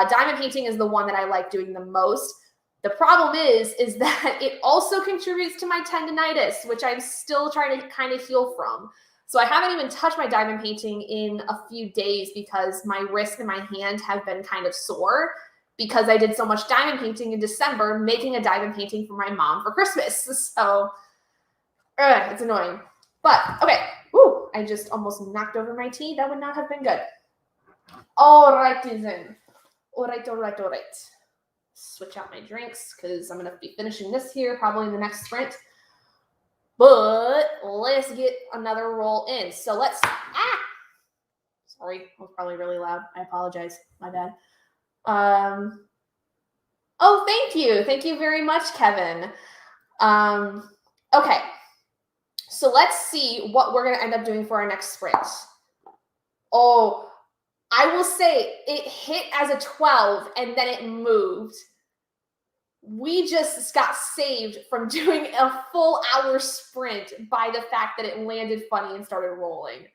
diamond painting is the one that I like doing the most. The problem is that it also contributes to my tendinitis, which I'm still trying to kind of heal from. So I haven't even touched my diamond painting in a few days because my wrist and my hand have been kind of sore because I did so much diamond painting in December, making a diamond painting for my mom for Christmas. So it's annoying. But okay. Ooh, I just almost knocked over my tea. That would not have been good. All right, then. All right. Switch out my drinks because I'm going to be finishing this here probably in the next sprint. But let's get another roll in. So let's, sorry, that was probably really loud. I apologize. My bad. Oh, thank you. Thank you very much, Kevin. Okay. So let's see what we're going to end up doing for our next sprint. Oh, I will say it hit as a 12 and then it moved. We just got saved from doing a full hour sprint by the fact that it landed funny and started rolling.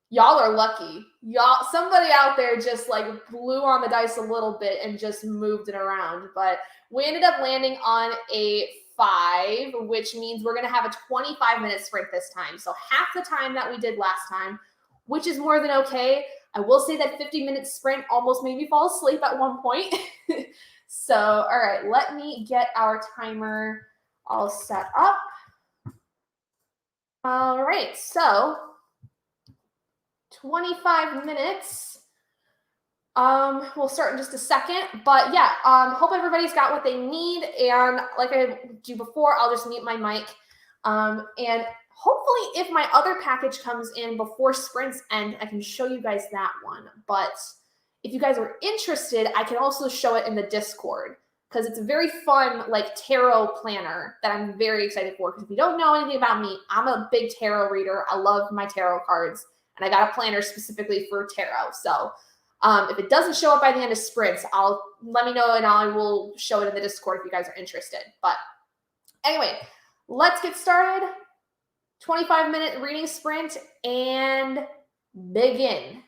Y'all are lucky. Somebody out there just like blew on the dice a little bit and just moved it around. But we ended up landing on a 5, which means we're going to have a 25-minute sprint this time. So half the time that we did last time, which is more than okay. I will say that 50-minute sprint almost made me fall asleep at one point. So, all right, let me get our timer all set up. All right, so 25 minutes. We'll start in just a second, but yeah, hope everybody's got what they need. And like I do before, I'll just mute my mic. And hopefully if my other package comes in before sprints end, I can show you guys that one. But if you guys are interested, I can also show it in the Discord because it's a very fun like tarot planner that I'm very excited for. Because if you don't know anything about me, I'm a big tarot reader. I love my tarot cards, and I got a planner specifically for tarot. So if it doesn't show up by the end of sprints, let me know and I will show it in the Discord if you guys are interested. But anyway, let's get started. 25-minute reading sprint and begin.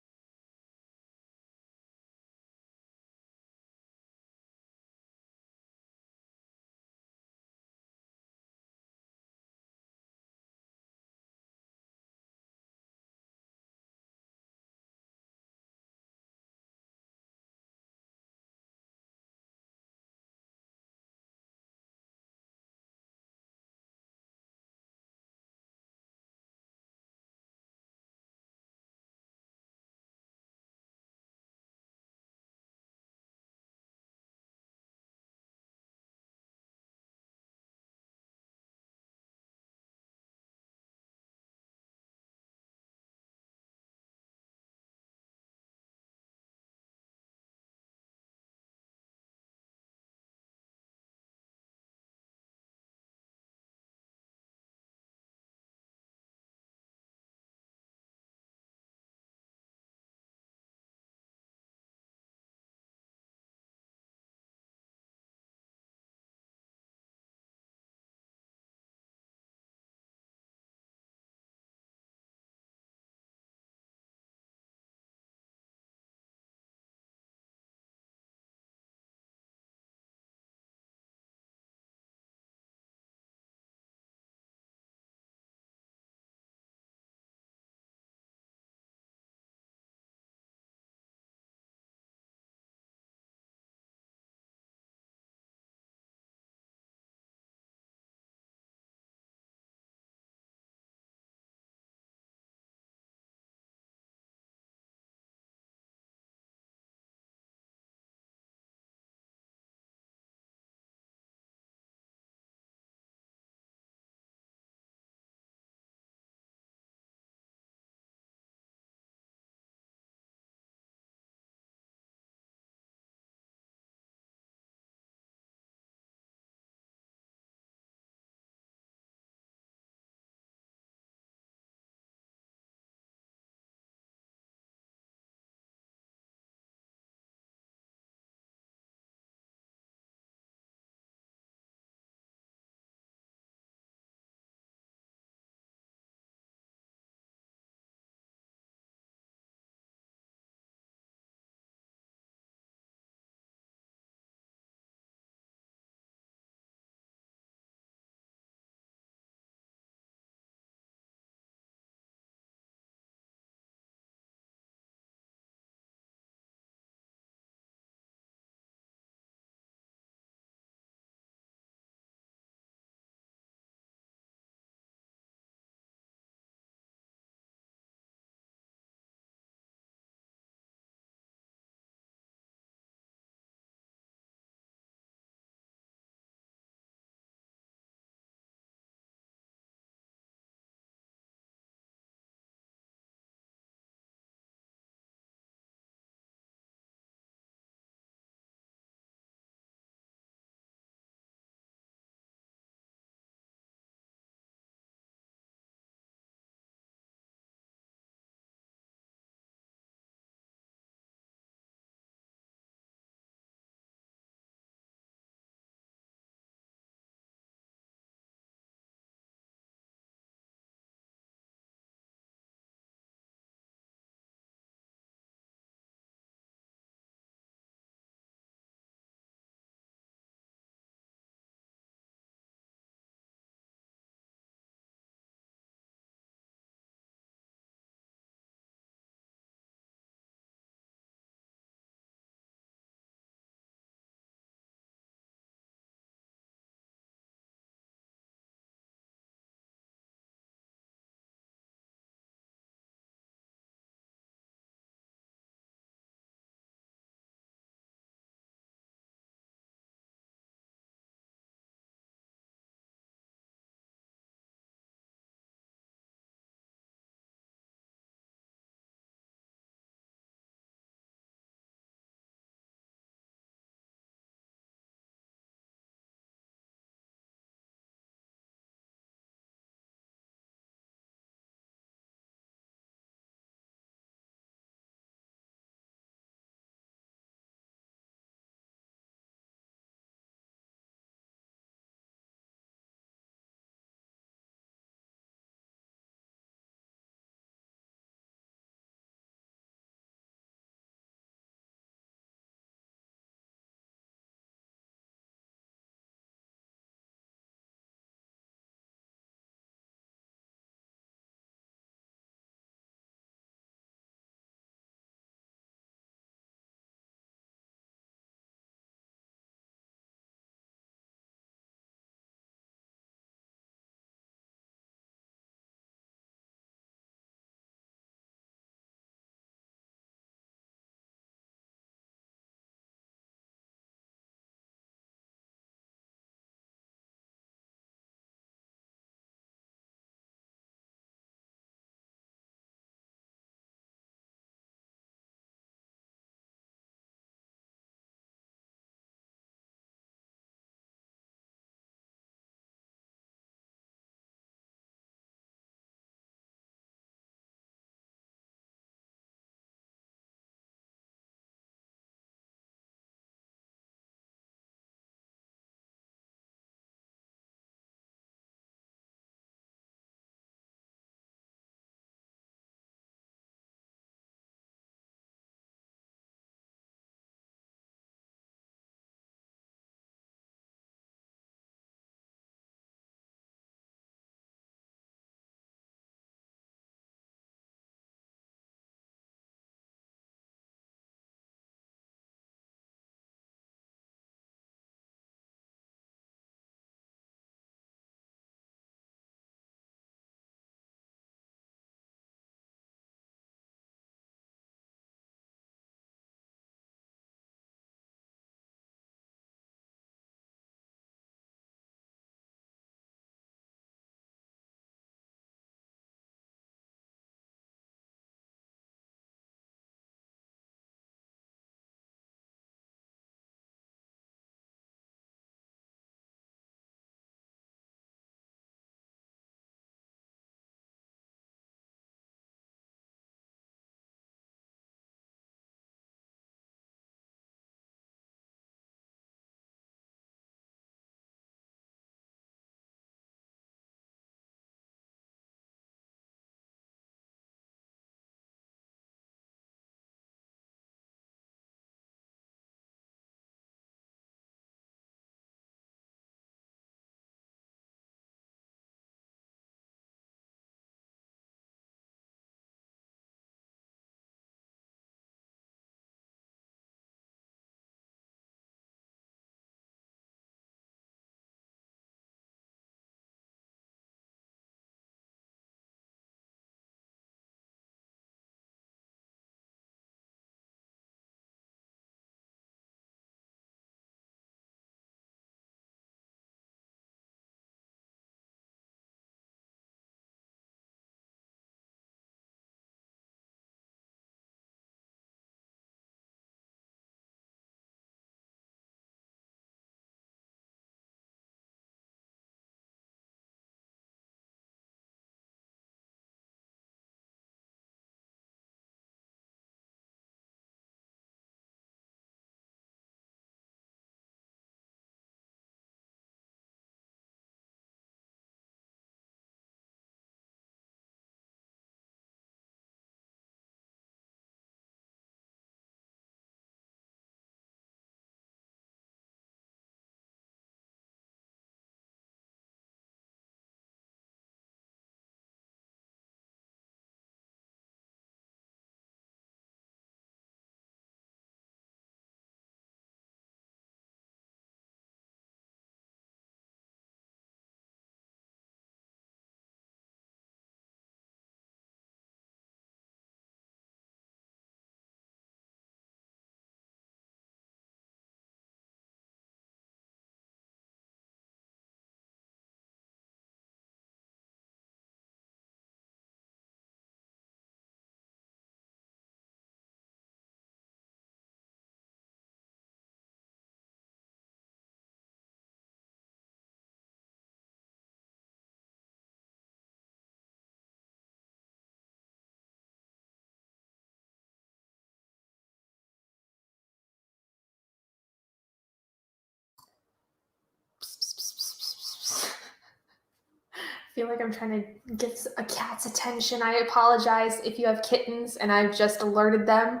feel like I'm trying to get a cat's attention. I apologize if you have kittens and I've just alerted them.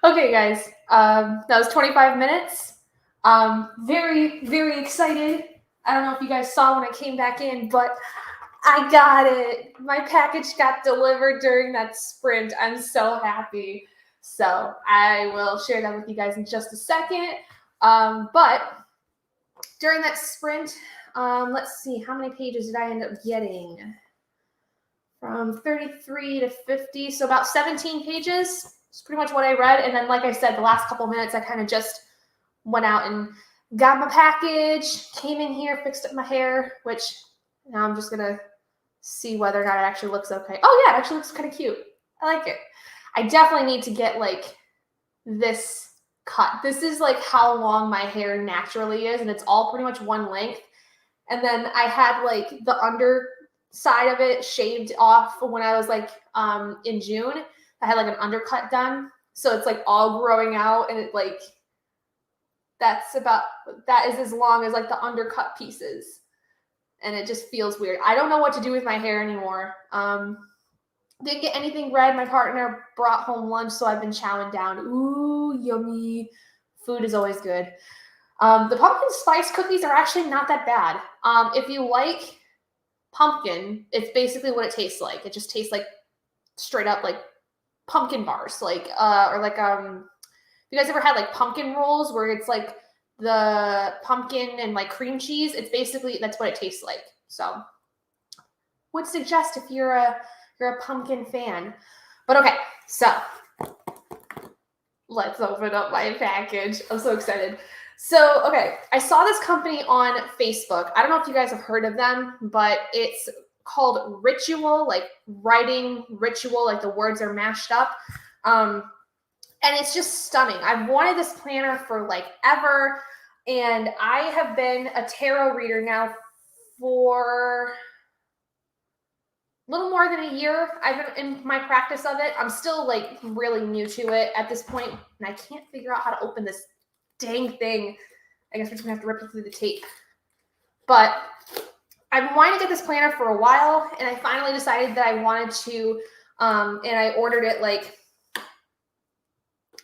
Okay, guys, that was 25 minutes. Very, very excited. I don't know if you guys saw when I came back in, but I got it. My package got delivered during that sprint. I'm so happy. So I will share that with you guys in just a second. But during that sprint, let's see, how many pages did I end up getting? From 33 to 50, so about 17 pages. It's pretty much what I read. And then, like I said, the last couple minutes, I kind of just went out and got my package, came in here, fixed up my hair, which now I'm just going to see whether or not it actually looks okay. Oh, yeah, it actually looks kind of cute. I like it. I definitely need to get, like, this cut. This is, like, how long my hair naturally is, and it's all pretty much one length. And then I had, like, the underside of it shaved off when I was, like, in June. I had, like, an undercut done. So it's, like, all growing out, and it, like, that is as long as, like, the undercut pieces. And it just feels weird. I don't know what to do with my hair anymore. Didn't get anything red. My partner brought home lunch, so I've been chowing down. Ooh, yummy. Food is always good. The pumpkin spice cookies are actually not that bad. If you like pumpkin, it's basically what it tastes like. It just tastes like straight up like pumpkin bars, like or like you guys ever had like pumpkin rolls where it's like the pumpkin and like cream cheese? It's basically, that's what it tastes like. So would suggest if you're a pumpkin fan. But okay, so let's open up my package. I'm so excited. So, okay, I saw this company on Facebook. I don't know if you guys have heard of them, but it's called Ritual, like writing ritual, like the words are mashed up. And it's just stunning. I've wanted this planner for like ever, and I have been a tarot reader now for a little more than a year. I've been in my practice of it. I'm still like really new to it at this point, and I can't figure out how to open this dang thing. I guess we're just gonna have to rip it through the tape. But I've been wanting to get this planner for a while, and I finally decided that I wanted to, and I ordered it like,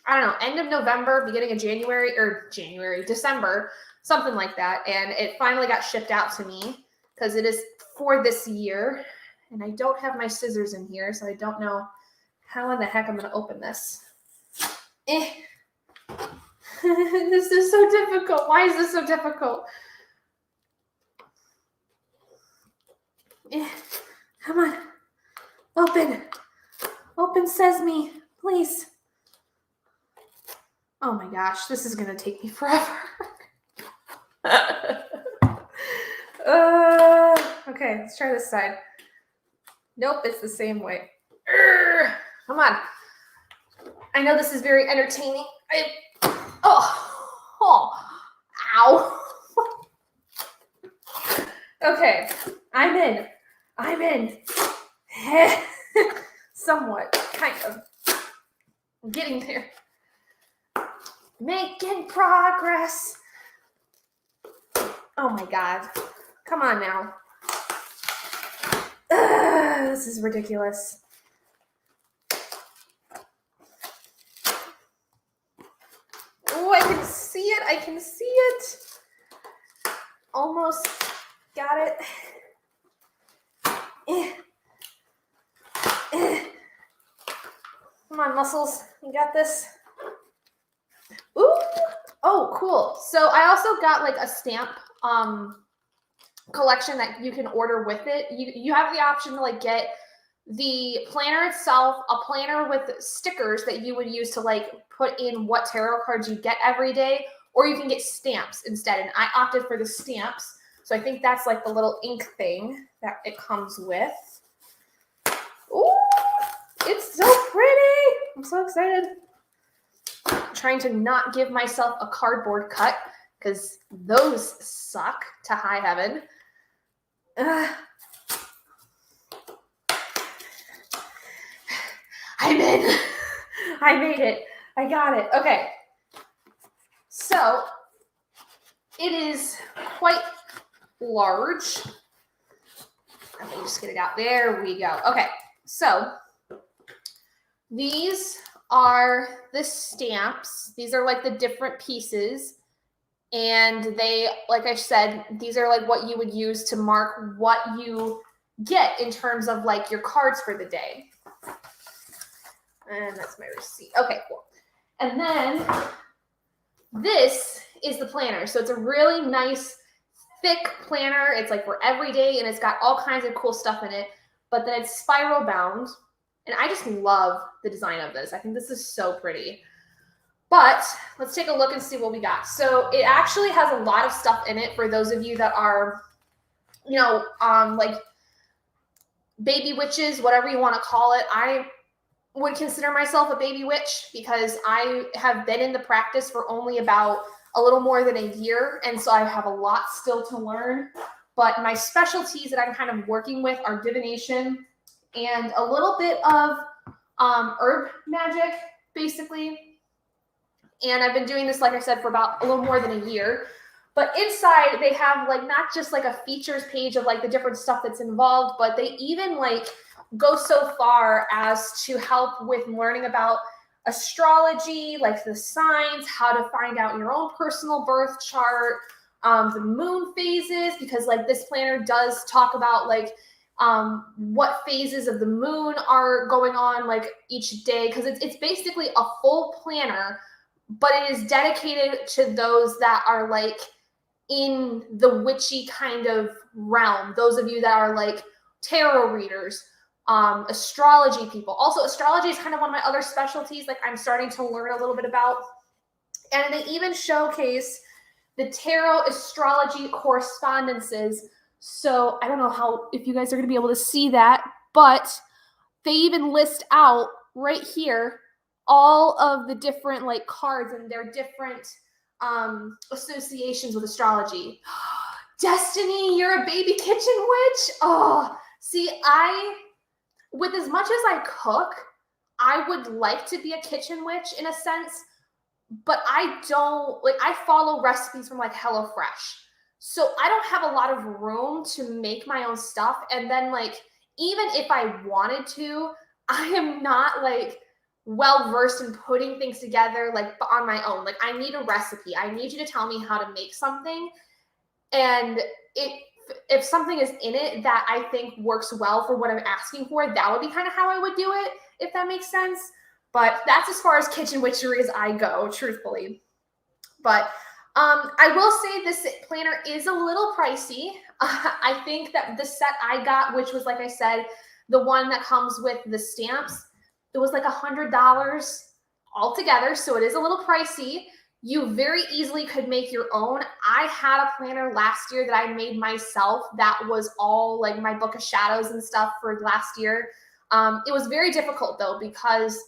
I don't know, end of November, beginning of December, something like that. And it finally got shipped out to me because it is for this year. And I don't have my scissors in here, so I don't know how in the heck I'm going to open this. This is so difficult. Why is this so difficult? Come on. Open. Open sesame, please. Oh my gosh, this is going to take me forever. Okay, let's try this side. Nope, it's the same way. Come on. I know this is very entertaining. Ow. Okay, I'm in. Somewhat, kind of. I'm getting there. Making progress. Oh my God. Come on now. This is ridiculous. Oh, I can see it. Almost got it. Come on, muscles. You got this. Ooh. Oh, cool. So I also got like a stamp collection that you can order with it. You have the option to like get the planner itself, a planner with stickers that you would use to like put in what tarot cards you get every day, or you can get stamps instead. And I opted for the stamps. So I think that's like the little ink thing that it comes with. Ooh, it's so pretty. I'm so excited. I'm trying to not give myself a cardboard cut because those suck to high heaven. I'm in. I made it. I got it. Okay. So it is quite large. Let me just get it out. There we go. Okay, so these are the stamps. These are like the different pieces. And they, like I said, these are like what you would use to mark what you get in terms of like your cards for the day. And that's my receipt. Okay, cool. And then this is the planner. So it's a really nice, thick planner. It's like for every day, and it's got all kinds of cool stuff in it. But then it's spiral bound. And I just love the design of this. I think this is so pretty. But let's take a look and see what we got. So it actually has a lot of stuff in it for those of you that are, you know, like baby witches, whatever you want to call it. I would consider myself a baby witch because I have been in the practice for only about a little more than a year. And so I have a lot still to learn. But my specialties that I'm kind of working with are divination and a little bit of herb magic, basically. And I've been doing this, like I said, for about a little more than a year. But inside, they have like not just like a features page of like the different stuff that's involved, but they even like go so far as to help with learning about astrology, like the signs, how to find out your own personal birth chart, the moon phases, because like this planner does talk about like what phases of the moon are going on like each day, because it's basically a full planner, but it is dedicated to those that are like in the witchy kind of realm. Those of you that are like tarot readers, astrology people. Also, astrology is kind of one of my other specialties, like I'm starting to learn a little bit about. And they even showcase the tarot astrology correspondences. So I don't know how, if you guys are going to be able to see that, but they even list out right here all of the different like cards and their different associations with astrology. Destiny, you're a baby kitchen witch. Oh, see, with as much as I cook, I would like to be a kitchen witch in a sense, but I don't, like, I follow recipes from like HelloFresh. So I don't have a lot of room to make my own stuff. And then like, even if I wanted to, I am not like well versed in putting things together like on my own. Like I need a recipe. I need you to tell me how to make something. And if something is in it that I think works well for what I'm asking for, that would be kind of how I would do it, if that makes sense. But that's as far as kitchen witchery as I go, truthfully. But I will say this planner is a little pricey. I think that the set I got, which was, like I said, the one that comes with the stamps, it was like $100 altogether. So it is a little pricey. You very easily could make your own. I had a planner last year that I made myself that was all like my book of shadows and stuff for last year. It was very difficult though, because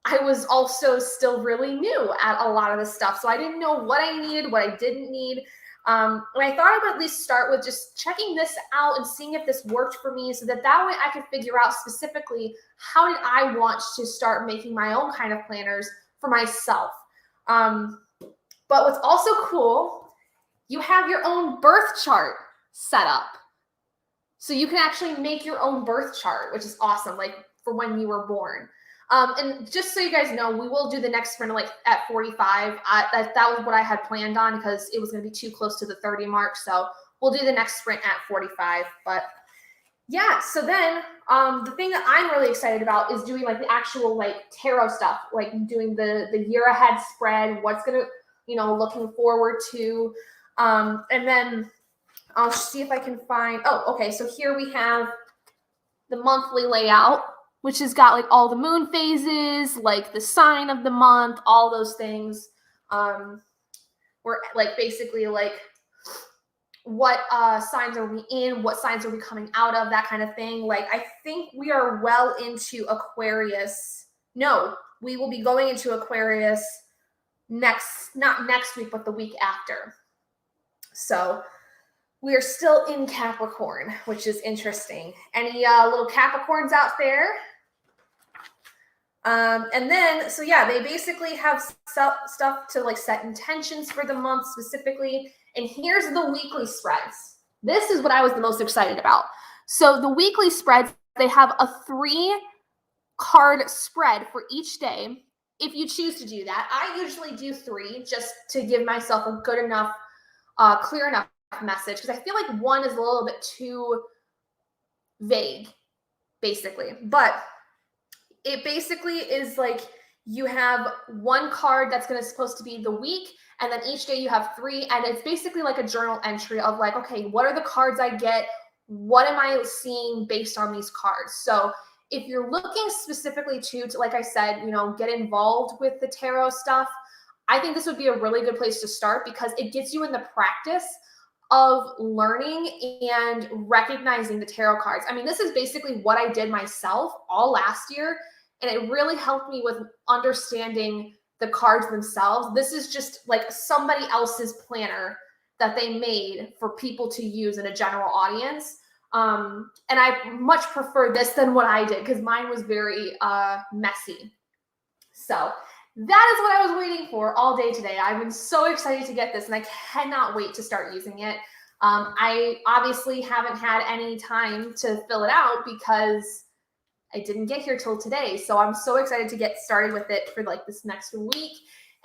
I was also still really new at a lot of this stuff. So I didn't know what I needed, what I didn't need. And I thought I would at least start with just checking this out and seeing if this worked for me, so that way I could figure out specifically how did I want to start making my own kind of planners for myself. But what's also cool, you have your own birth chart set up. So you can actually make your own birth chart, which is awesome, like for when you were born. And just so you guys know, we will do the next sprint like at 45. That was what I had planned on, because it was going to be too close to the 30 mark. So we'll do the next sprint at 45. But yeah, so then the thing that I'm really excited about is doing like the actual like tarot stuff, like doing the year ahead spread, what's going to, looking forward to. And then I'll see if I can find, okay. So here we have the monthly layout, which has got like all the moon phases, like the sign of the month, all those things. We're like basically like what signs are we in, what signs are we coming out of, that kind of thing. Like I think we are well into Aquarius. No, we will be going into Aquarius not next week, but the week after. So we are still in Capricorn, which is interesting. Any little Capricorns out there? And then, so yeah, they basically have stuff to like set intentions for the month specifically. And here's the weekly spreads. This is what I was the most excited about. So the weekly spreads, they have a 3-card spread for each day. If you choose to do that, I usually do 3 just to give myself a good enough, clear enough message, because I feel like 1 is a little bit too vague, basically. But it basically is like you have 1 card that's supposed to be the week, and then each day you have 3, and it's basically like a journal entry of like, okay, what are the cards I get? What am I seeing based on these cards? So if you're looking specifically to like I said, get involved with the tarot stuff, I think this would be a really good place to start, because it gets you in the practice of learning and recognizing the tarot cards. I mean, this is basically what I did myself all last year, and it really helped me with understanding the cards themselves. This is just like somebody else's planner that they made for people to use in a general audience. And I much prefer this than what I did, because mine was very messy. So that is what I was waiting for all day today. I've been so excited to get this, and I cannot wait to start using it. I obviously haven't had any time to fill it out because I didn't get here till today. So I'm so excited to get started with it for like this next week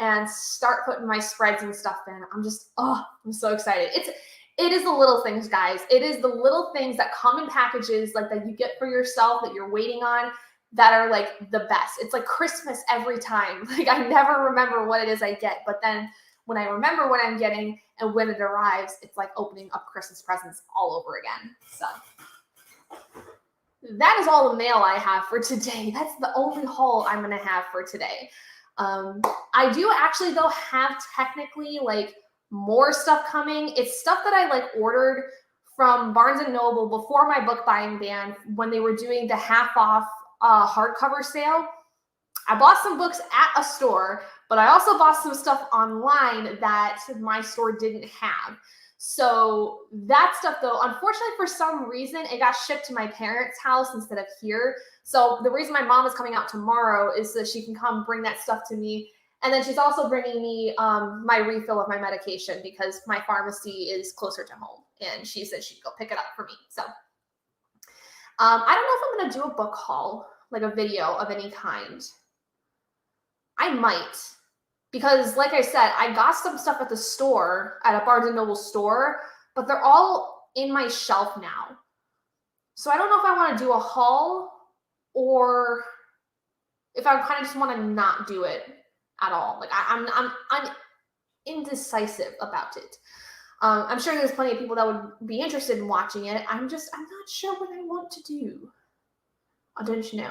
and start putting my spreads and stuff in. I'm so excited. It is the little things, guys. It is the little things that come in packages like that you get for yourself that you're waiting on that are like the best. It's like Christmas every time. Like I never remember what it is I get, but then when I remember what I'm getting and when it arrives, it's like opening up Christmas presents all over again. So that is all the mail I have for today. That's the only haul I'm going to have for today. I do actually though have technically like more stuff coming. It's stuff that I like ordered from Barnes & Noble before my book buying ban, when they were doing the half off hardcover sale. I bought some books at a store, but I also bought some stuff online that my store didn't have. So that stuff though, unfortunately for some reason, it got shipped to my parents' house instead of here. So the reason my mom is coming out tomorrow is so she can come bring that stuff to me. And then she's also bringing me my refill of my medication, because my pharmacy is closer to home. And she said she'd go pick it up for me. So I don't know if I'm going to do a book haul, like a video of any kind. I might, because like I said, I got some stuff at the store, at a Barnes & Noble store, but they're all in my shelf now. So I don't know if I want to do a haul or if I kind of just want to not do it at all. Like I'm indecisive about it. I'm sure there's plenty of people that would be interested in watching it. I'm not sure what I want to do. Don't you know?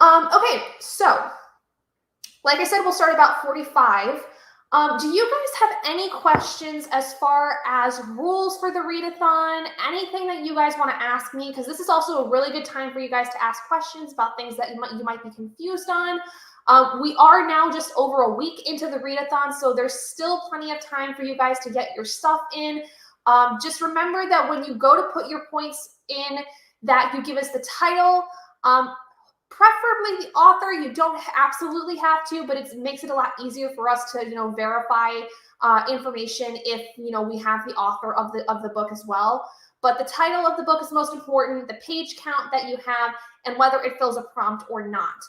Okay, so like I said, we'll start about 45. Do you guys have any questions as far as rules for the readathon? Anything that you guys want to ask me? Because this is also a really good time for you guys to ask questions about things that you might be confused on. We are now just over a week into the readathon, so there's still plenty of time for you guys to get your stuff in. Just remember that when you go to put your points in, that you give us the title, preferably the author. You don't absolutely have to, but it makes it a lot easier for us to verify information if we have the author of the book as well. But the title of the book is most important, the page count that you have, and whether it fills a prompt or not.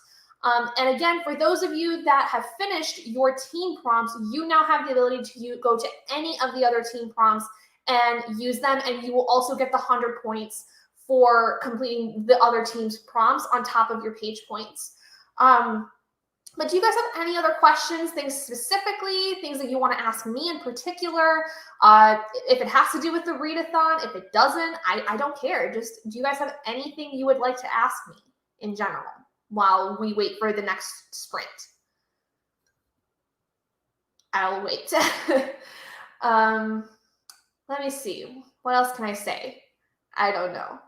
And again, for those of you that have finished your team prompts, you now have the ability to go to any of the other team prompts and use them, and you will also get the 100 points for completing the other team's prompts on top of your page points. But do you guys have any other questions, things specifically, things that you want to ask me in particular? If it has to do with the readathon, if it doesn't, I don't care. Just, do you guys have anything you would like to ask me in general while we wait for the next sprint? I'll wait. Let me see. What else can I say? I don't know.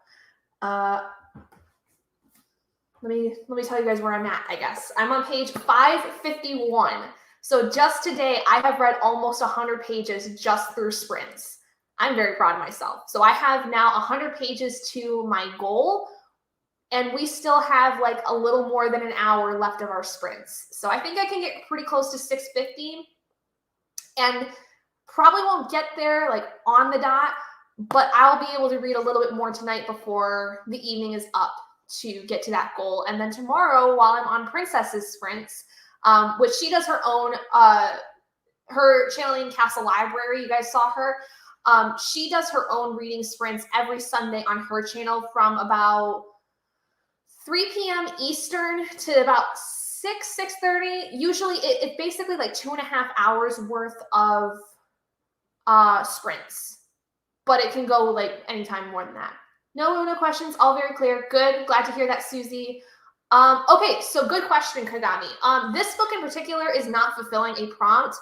Let me tell you guys where I'm at, I guess. I'm on page 551. So just today, I have read almost 100 pages just through sprints. I'm very proud of myself. So I have now 100 pages to my goal, and we still have like a little more than an hour left of our sprints. So I think I can get pretty close to 650, and probably won't get there like on the dot, but I'll be able to read a little bit more tonight before the evening is up to get to that goal. And then tomorrow, while I'm on Princess's sprints, which she does her own, her Channeling Castle Library, you guys saw her. She does her own reading sprints every Sunday on her channel from about 3 p.m. Eastern to about 6:30. Usually it's basically like 2.5 hours worth of sprints, but it can go like anytime more than that. No questions. All very clear. Good. Glad to hear that, Susie. Okay, so good question, Kagami. This book in particular is not fulfilling a prompt.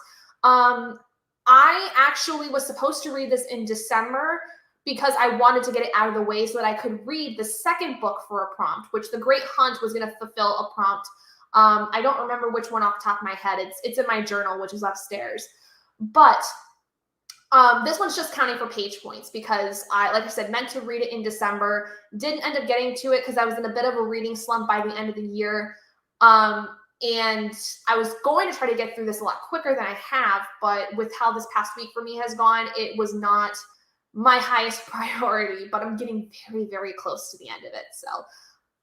I actually was supposed to read this in December because I wanted to get it out of the way so that I could read the second book for a prompt, which The Great Hunt was going to fulfill a prompt. I don't remember which one off the top of my head. It's in my journal, which is upstairs. But this one's just counting for page points because like I said, meant to read it in December. Didn't end up getting to it because I was in a bit of a reading slump by the end of the year. And I was going to try to get through this a lot quicker than I have, but with how this past week for me has gone, it was not my highest priority, but I'm getting very, very close to the end of it. So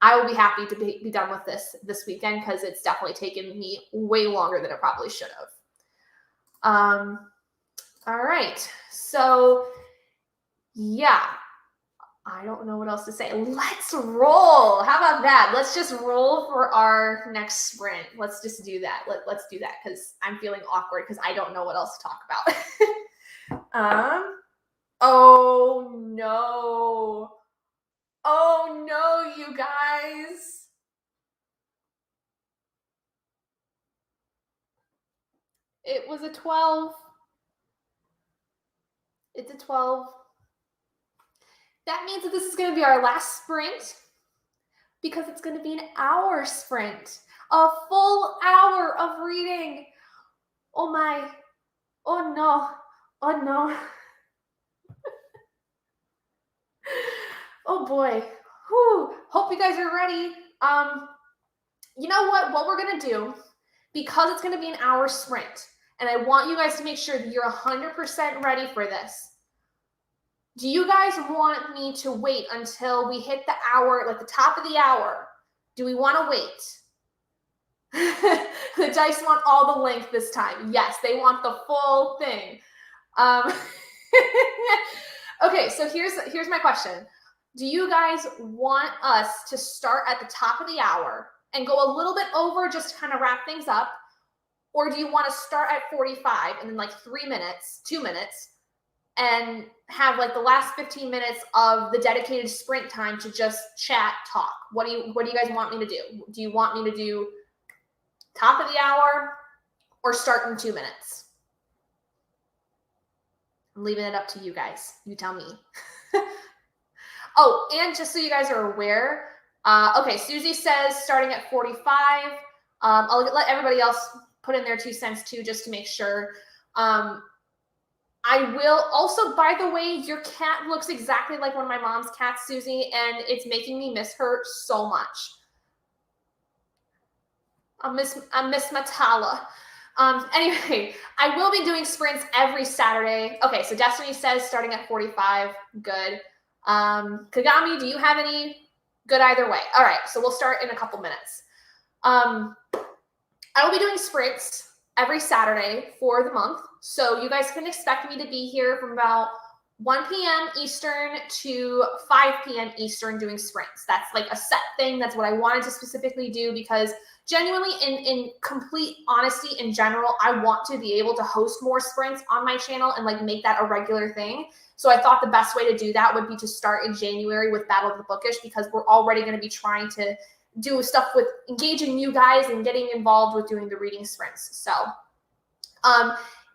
I will be happy to be done with this weekend because it's definitely taken me way longer than it probably should have. All right. So yeah, I don't know what else to say. Let's roll. How about that? Let's just roll for our next sprint. Let's just do that. Let's do that because I'm feeling awkward because I don't know what else to talk about. Oh no. Oh no, you guys. It was a 12. It's a 12. That means that this is going to be our last sprint because it's going to be an hour sprint, a full hour of reading. Oh my. Oh no. Oh no. Oh boy. Whew. Hope you guys are ready. You know what we're going to do, because it's going to be an hour sprint, and I want you guys to make sure that you're 100% ready for this. Do you guys want me to wait until we hit the hour, like the top of the hour? Do we want to wait? The dice want all the length this time. Yes, they want the full thing. Okay, so here's my question. Do you guys want us to start at the top of the hour and go a little bit over just to kind of wrap things up? Or do you want to start at 45 and then like 3 minutes, 2 minutes, and have like the last 15 minutes of the dedicated sprint time to just chat, talk? What do you guys want me to do? Do you want me to do top of the hour or start in 2 minutes? I'm leaving it up to you guys. You tell me. Oh, and just so you guys are aware, okay, Susie says starting at 45. I'll let everybody else put in their 2 cents too, just to make sure. I will also, by the way, your cat looks exactly like one of my mom's cats, Susie, and it's making me miss her so much. I miss Matala. Anyway, I will be doing sprints every Saturday. Okay, so Destiny says starting at 45. Good. Kagami, do you have any? Good either way. All right, so we'll start in a couple minutes. I will be doing sprints every Saturday for the month. So you guys can expect me to be here from about 1 p.m. Eastern to 5 p.m. Eastern doing sprints. That's like a set thing. That's what I wanted to specifically do because genuinely, in complete honesty, in general, I want to be able to host more sprints on my channel and like make that a regular thing. So I thought the best way to do that would be to start in January with Battle of the Bookish because we're already going to be trying to do stuff with engaging you guys and getting involved with doing the reading sprints. So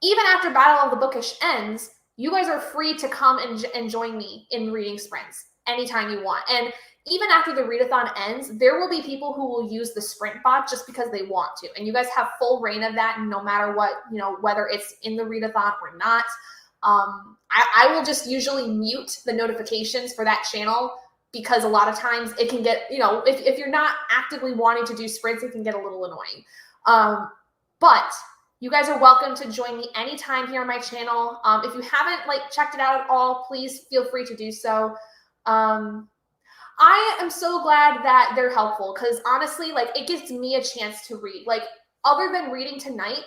even after Battle of the Bookish ends, you guys are free to come and join me in reading sprints anytime you want. And even after the readathon ends, there will be people who will use the sprint bot just because they want to. And you guys have full reign of that no matter what, whether it's in the readathon or not. I will just usually mute the notifications for that channel because a lot of times it can get, if you're not actively wanting to do sprints, it can get a little annoying. But You guys are welcome to join me anytime here on my channel. If you haven't like checked it out at all, please feel free to do so. I am so glad that they're helpful because honestly, like it gives me a chance to read. Like other than reading tonight,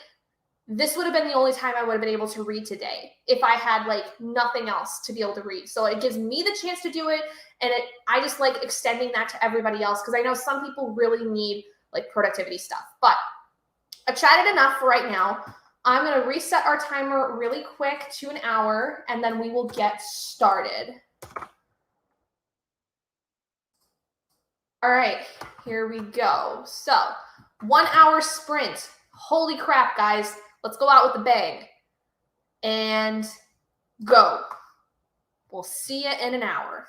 this would have been the only time I would have been able to read today if I had like nothing else to be able to read. So it gives me the chance to do it, and I just like extending that to everybody else because I know some people really need like productivity stuff. But I've chatted enough for right now. I'm going to reset our timer really quick to an hour, and then we will get started. All right, here we go. So 1 hour sprint. Holy crap, guys. Let's go out with a bang. And go. We'll see you in an hour.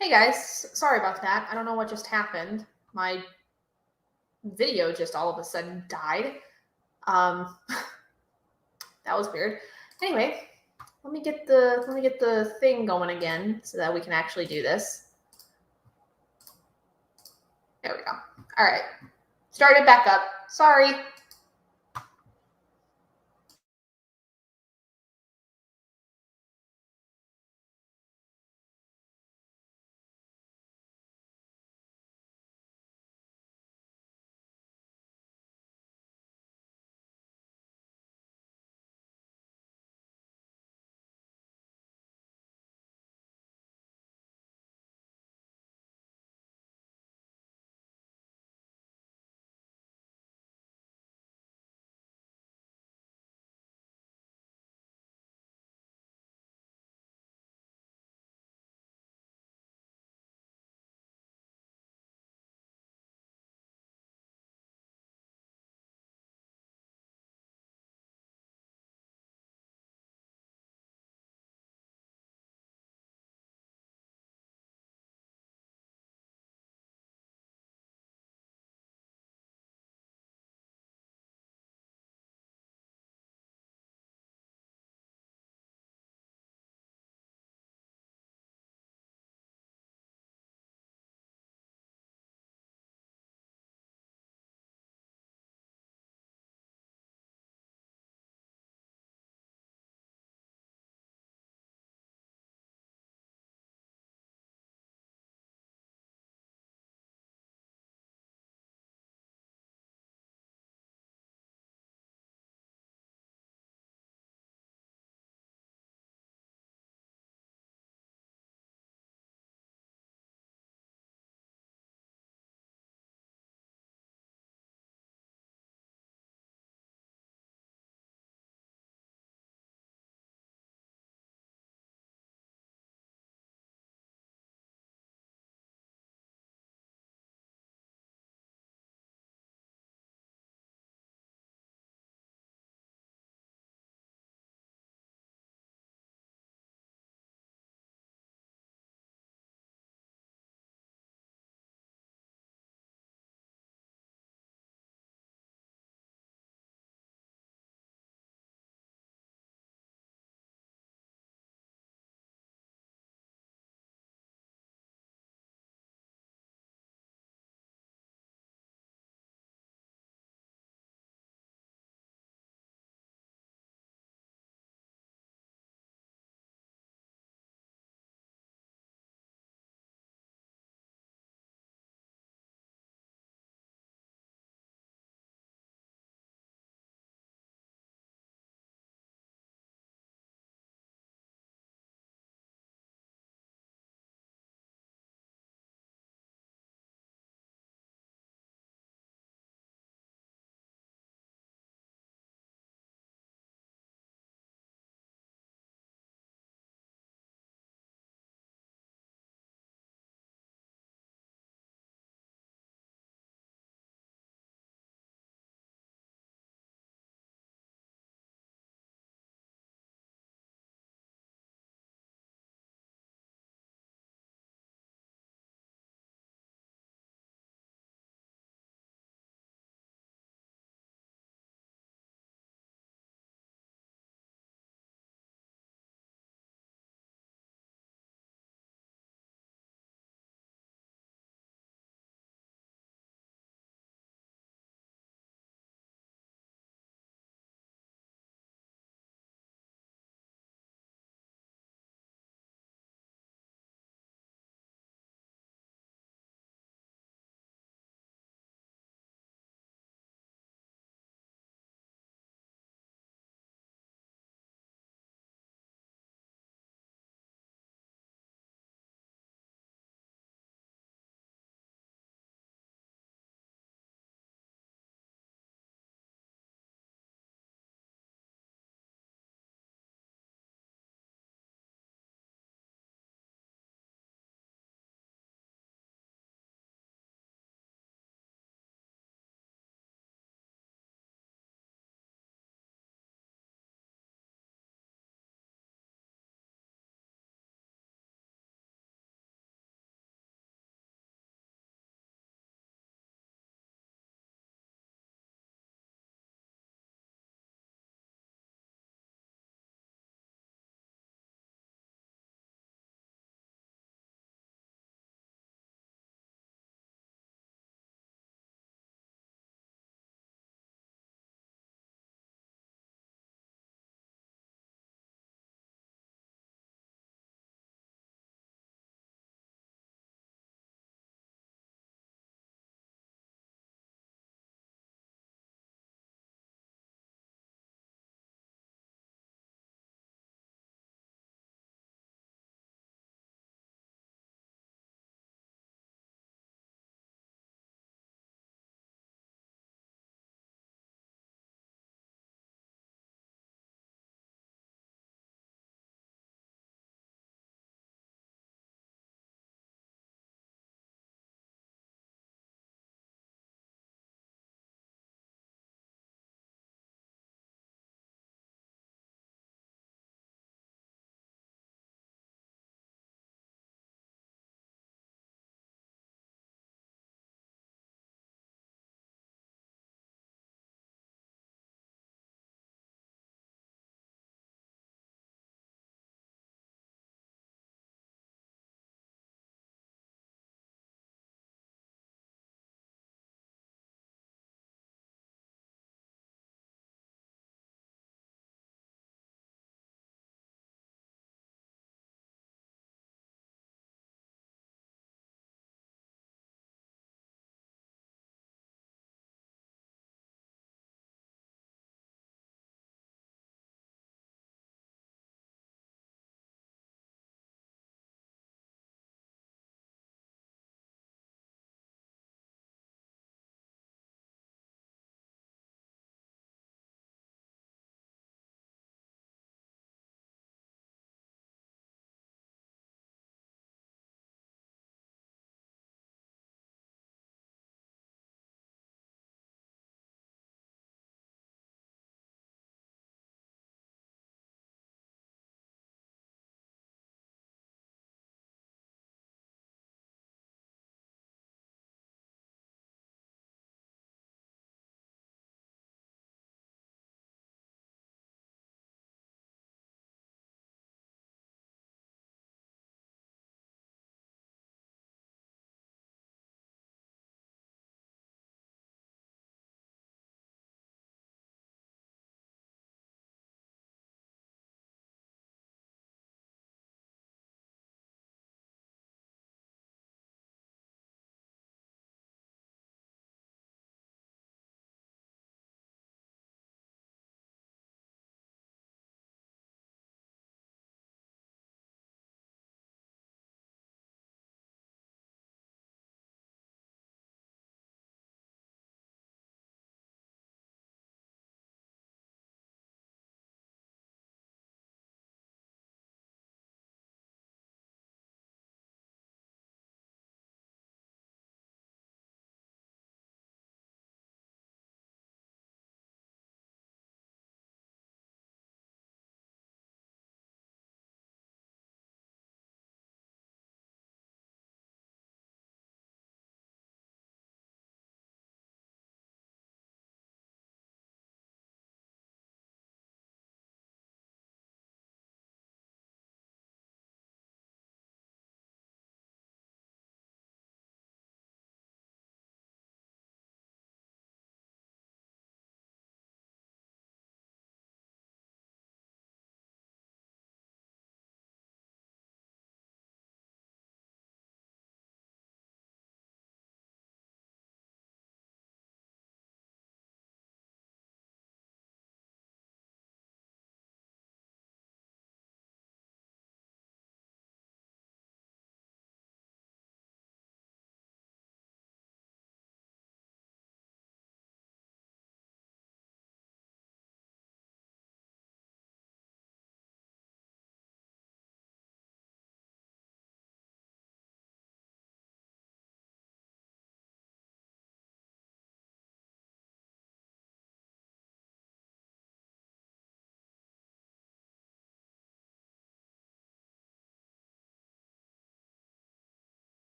Hey guys, sorry about that. I don't know what just happened. My video just all of a sudden died. That was weird. Anyway, let me get the thing going again so that we can actually do this. There we go. All right. Started back up. Sorry.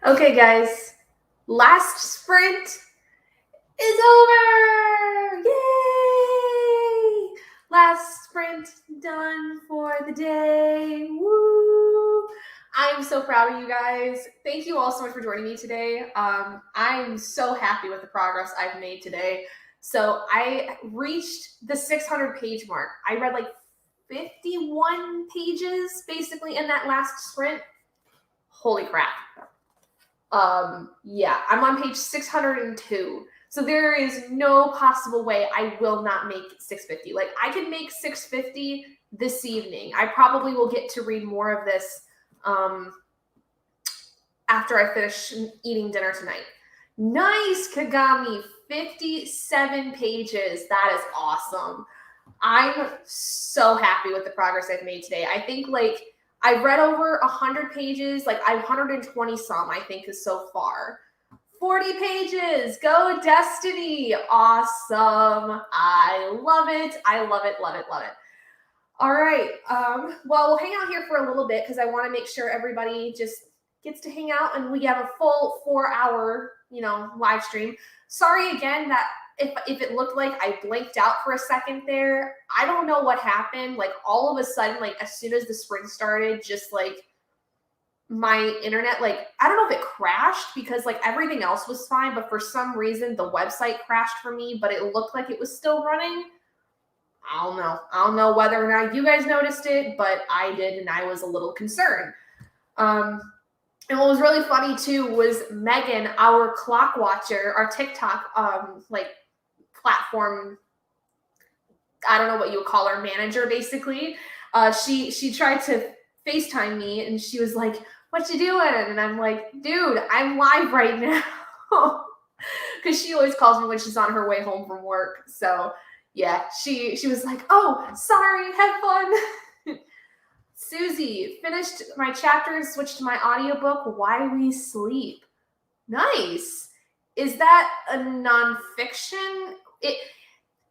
Okay, guys, last sprint is over. Yay! Last sprint done for the day. Woo! I'm so proud of you guys. Thank you all so much for joining me today. I'm so happy with the progress I've made today. So I reached the 600 page mark. I read like 51 pages basically in that last sprint. Holy crap. Yeah, I'm on page 602. So there is no possible way I will not make 650. Like, I can make 650 this evening. I probably will get to read more of this after I finish eating dinner tonight. Nice, Kagami. 57 pages. That is awesome. I'm so happy with the progress I've made today. I think, like, I've read over 100 pages, like 120 some, I think, is so far. 40 pages. Go Destiny. Awesome. I love it. I love it, love it, love it. All right. Well, we'll hang out here for a little bit because I want to make sure everybody just gets to hang out and we have a full 4-hour, live stream. Sorry again that if it looked like I blanked out for a second there. I don't know what happened. Like, all of a sudden, like, as soon as the sprint started, just like my internet, like, I don't know if it crashed because like everything else was fine, but for some reason the website crashed for me, but it looked like it was still running. I don't know whether or not you guys noticed it, but I did, and I was a little concerned. And what was really funny too was Megan, our clock watcher, our TikTok platform, I don't know what you would call her, manager basically. She tried to FaceTime me and she was like, "What you doing?" And I'm like, "Dude, I'm live right now." Because she always calls me when she's on her way home from work. So yeah, she was like, "Oh, sorry, have fun." Susie, finished my chapter and switched to my audiobook, Why We Sleep. Nice. Is that a nonfiction?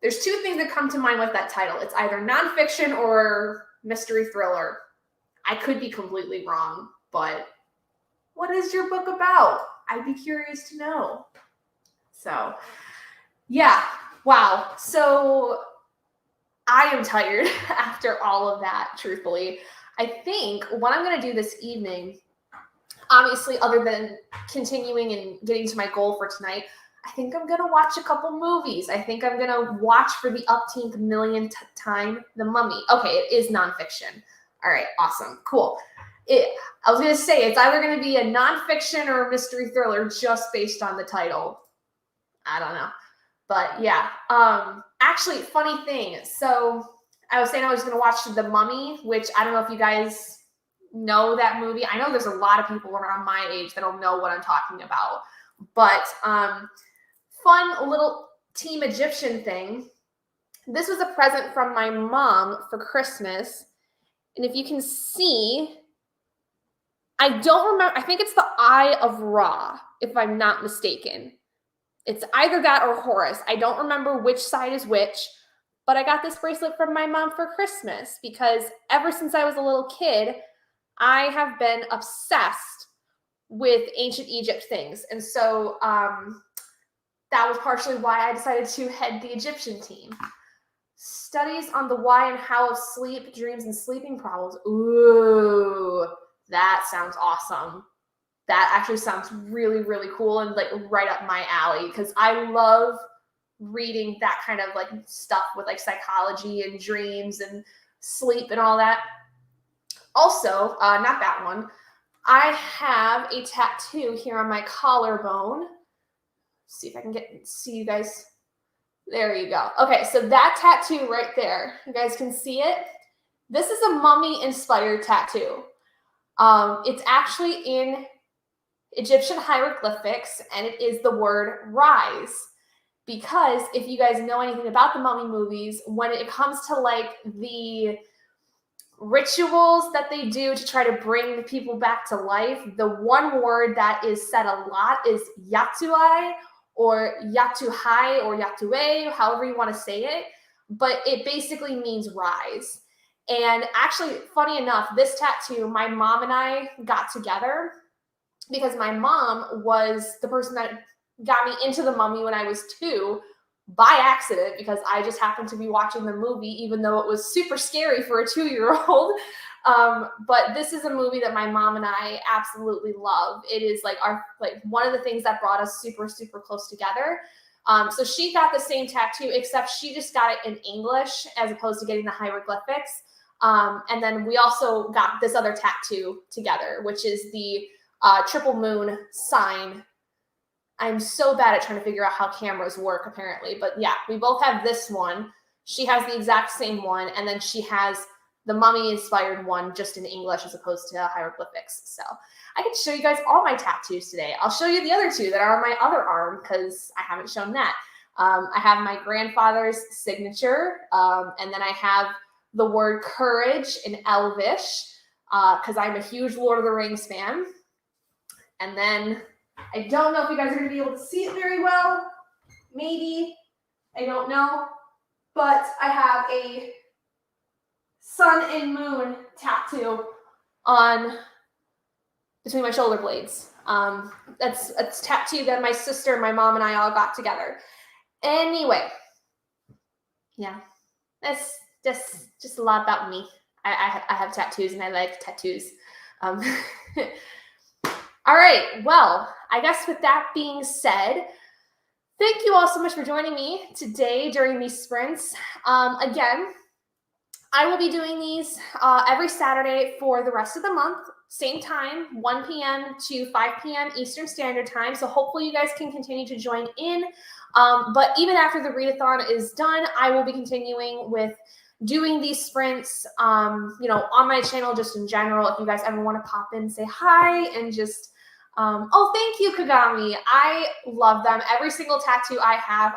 There's two things that come to mind with that title. It's either nonfiction or mystery thriller. I could be completely wrong, but what is your book about? I'd be curious to know. So, yeah. Wow. So I am tired after all of that, truthfully. I think what I'm going to do this evening, obviously, other than continuing and getting to my goal for tonight, I think I'm going to watch a couple movies. I think I'm going to watch for the upteenth millionth time The Mummy. Okay, it is nonfiction. All right, awesome, cool. I was going to say, it's either going to be a nonfiction or a mystery thriller just based on the title. I don't know. But yeah, actually, funny thing. So I was saying I was going to watch The Mummy, which I don't know if you guys know that movie. I know there's a lot of people around my age that don't know what I'm talking about. But fun little Team Egyptian thing. This was a present from my mom for Christmas. And if you can see, I don't remember. I think it's the Eye of Ra, if I'm not mistaken. It's either that or Horus. I don't remember which side is which, but I got this bracelet from my mom for Christmas because ever since I was a little kid, I have been obsessed with ancient Egypt things. And so that was partially why I decided to head the Egyptian team. Studies on the why and how of sleep, dreams, and sleeping problems. Ooh, that sounds awesome. That actually sounds really, really cool and like right up my alley because I love reading that kind of like stuff with like psychology and dreams and sleep and all that. Also, not that one. I have a tattoo here on my collarbone. Let's see if I can see you guys. There you go. Okay, so that tattoo right there, you guys can see it. This is a mummy-inspired tattoo. It's actually in Egyptian hieroglyphics, and it is the word rise. Because if you guys know anything about the Mummy movies, when it comes to like the rituals that they do to try to bring the people back to life, the one word that is said a lot is Yatuai or Yatuhai or Yatue, however you want to say it. But it basically means rise. And actually, funny enough, this tattoo, my mom and I got together because my mom was the person that got me into the Mummy when I was 2 by accident, because I just happened to be watching the movie, even though it was super scary for a 2-year-old. But this is a movie that my mom and I absolutely love. It is like one of the things that brought us super, super close together. So she got the same tattoo, except she just got it in English as opposed to getting the hieroglyphics. And then we also got this other tattoo together, which is the triple moon sign. I'm so bad at trying to figure out how cameras work, apparently. But yeah, we both have this one. She has the exact same one. And then she has the Mummy-inspired one just in English as opposed to hieroglyphics. So I can show you guys all my tattoos today. I'll show you the other 2 that are on my other arm because I haven't shown that. I have my grandfather's signature. And then I have the word courage in Elvish because I'm a huge Lord of the Rings fan. And then I don't know if you guys are going to be able to see it very well. Maybe. I don't know. But I have a sun and moon tattoo on between my shoulder blades. That's a tattoo that my sister, my mom, and I all got together. Anyway. Yeah. That's just a lot about me. I have tattoos and I like tattoos. All right, well, I guess with that being said, thank you all so much for joining me today during these sprints. Again, I will be doing these every Saturday for the rest of the month, same time, 1 p.m. to 5 p.m. Eastern Standard Time. So hopefully you guys can continue to join in. But even after the readathon is done, I will be continuing with doing these sprints, on my channel just in general. If you guys ever want to pop in, say hi, and just oh, thank you, Kagami. I love them. Every single tattoo I have,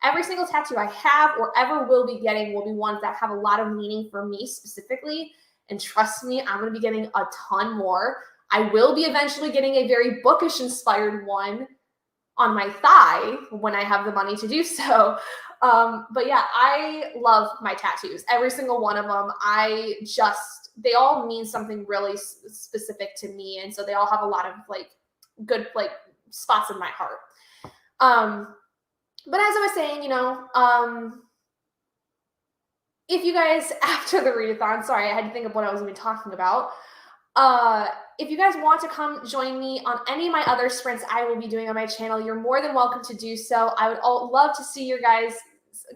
every single tattoo I have or ever will be getting will be ones that have a lot of meaning for me specifically. And trust me, I'm going to be getting a ton more. I will be eventually getting a very Bookish inspired one on my thigh when I have the money to do so. But yeah, I love my tattoos. Every single one of them. They all mean something really specific to me. And so they all have a lot of good spots in my heart. But as I was saying, if you guys, after the readathon, sorry, I had to think of what I was even talking about. If you guys want to come join me on any of my other sprints I will be doing on my channel, you're more than welcome to do so. I would love to see your guys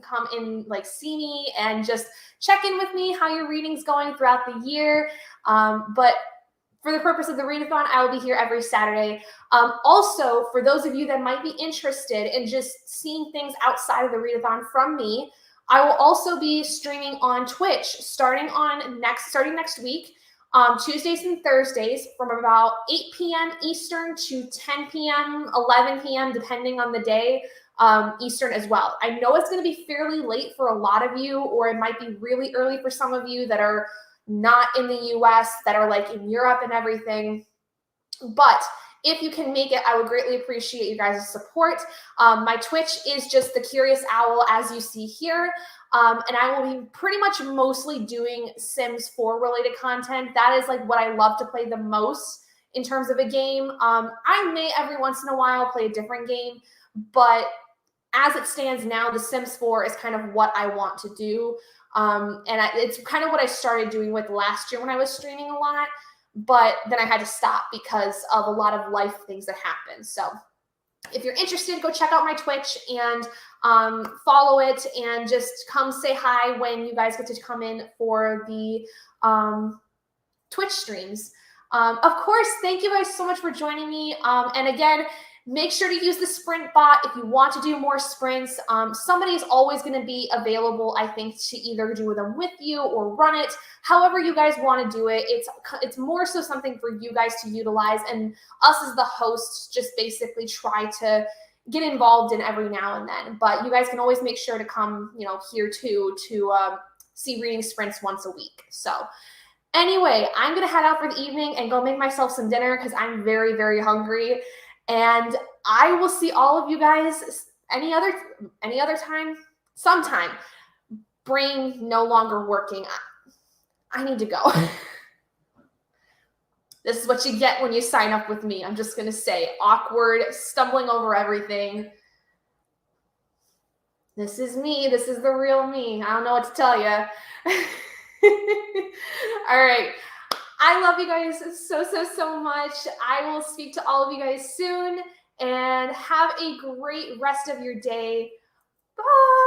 come in, see me and just check in with me how your reading's going throughout the year. But for the purpose of the readathon, I will be here every Saturday. Also, for those of you that might be interested in just seeing things outside of the readathon from me, I will also be streaming on Twitch starting next week. Tuesdays and Thursdays from about 8 p.m. Eastern to 10 p.m., 11 p.m., depending on the day, Eastern as well. I know it's going to be fairly late for a lot of you, or it might be really early for some of you that are not in the US, that are in Europe and everything. But if you can make it, I would greatly appreciate you guys' support. My Twitch is just the Curious Owl, as you see here. And I will be pretty much mostly doing Sims 4 related content. That is what I love to play the most in terms of a game. I may every once in a while play a different game, but as it stands now, The Sims 4 is kind of what I want to do. It's kind of what I started doing with last year when I was streaming a lot. But then I had to stop because of a lot of life things that happened. So if you're interested, go check out my Twitch and follow it and just come say hi when you guys get to come in for the Twitch streams. Of course, thank you guys so much for joining me. And again, make sure to use the sprint bot if you want to do more sprints. Somebody is always going to be available, I think, to either do them with you or run it. However you guys want to do it. It's more so something for you guys to utilize, and us as the hosts just basically try to get involved in every now and then. But you guys can always make sure to come, here too, to see reading sprints once a week. So anyway, I'm going to head out for the evening and go make myself some dinner because I'm very, very hungry. And I will see all of you guys any other time, sometime. Brain no longer working. I need to go. This is what you get when you sign up with me. I'm just going to say awkward, stumbling over everything. This is me. This is the real me. I don't know what to tell you. All right. I love you guys so much. I will speak to all of you guys soon, and have a great rest of your day. Bye.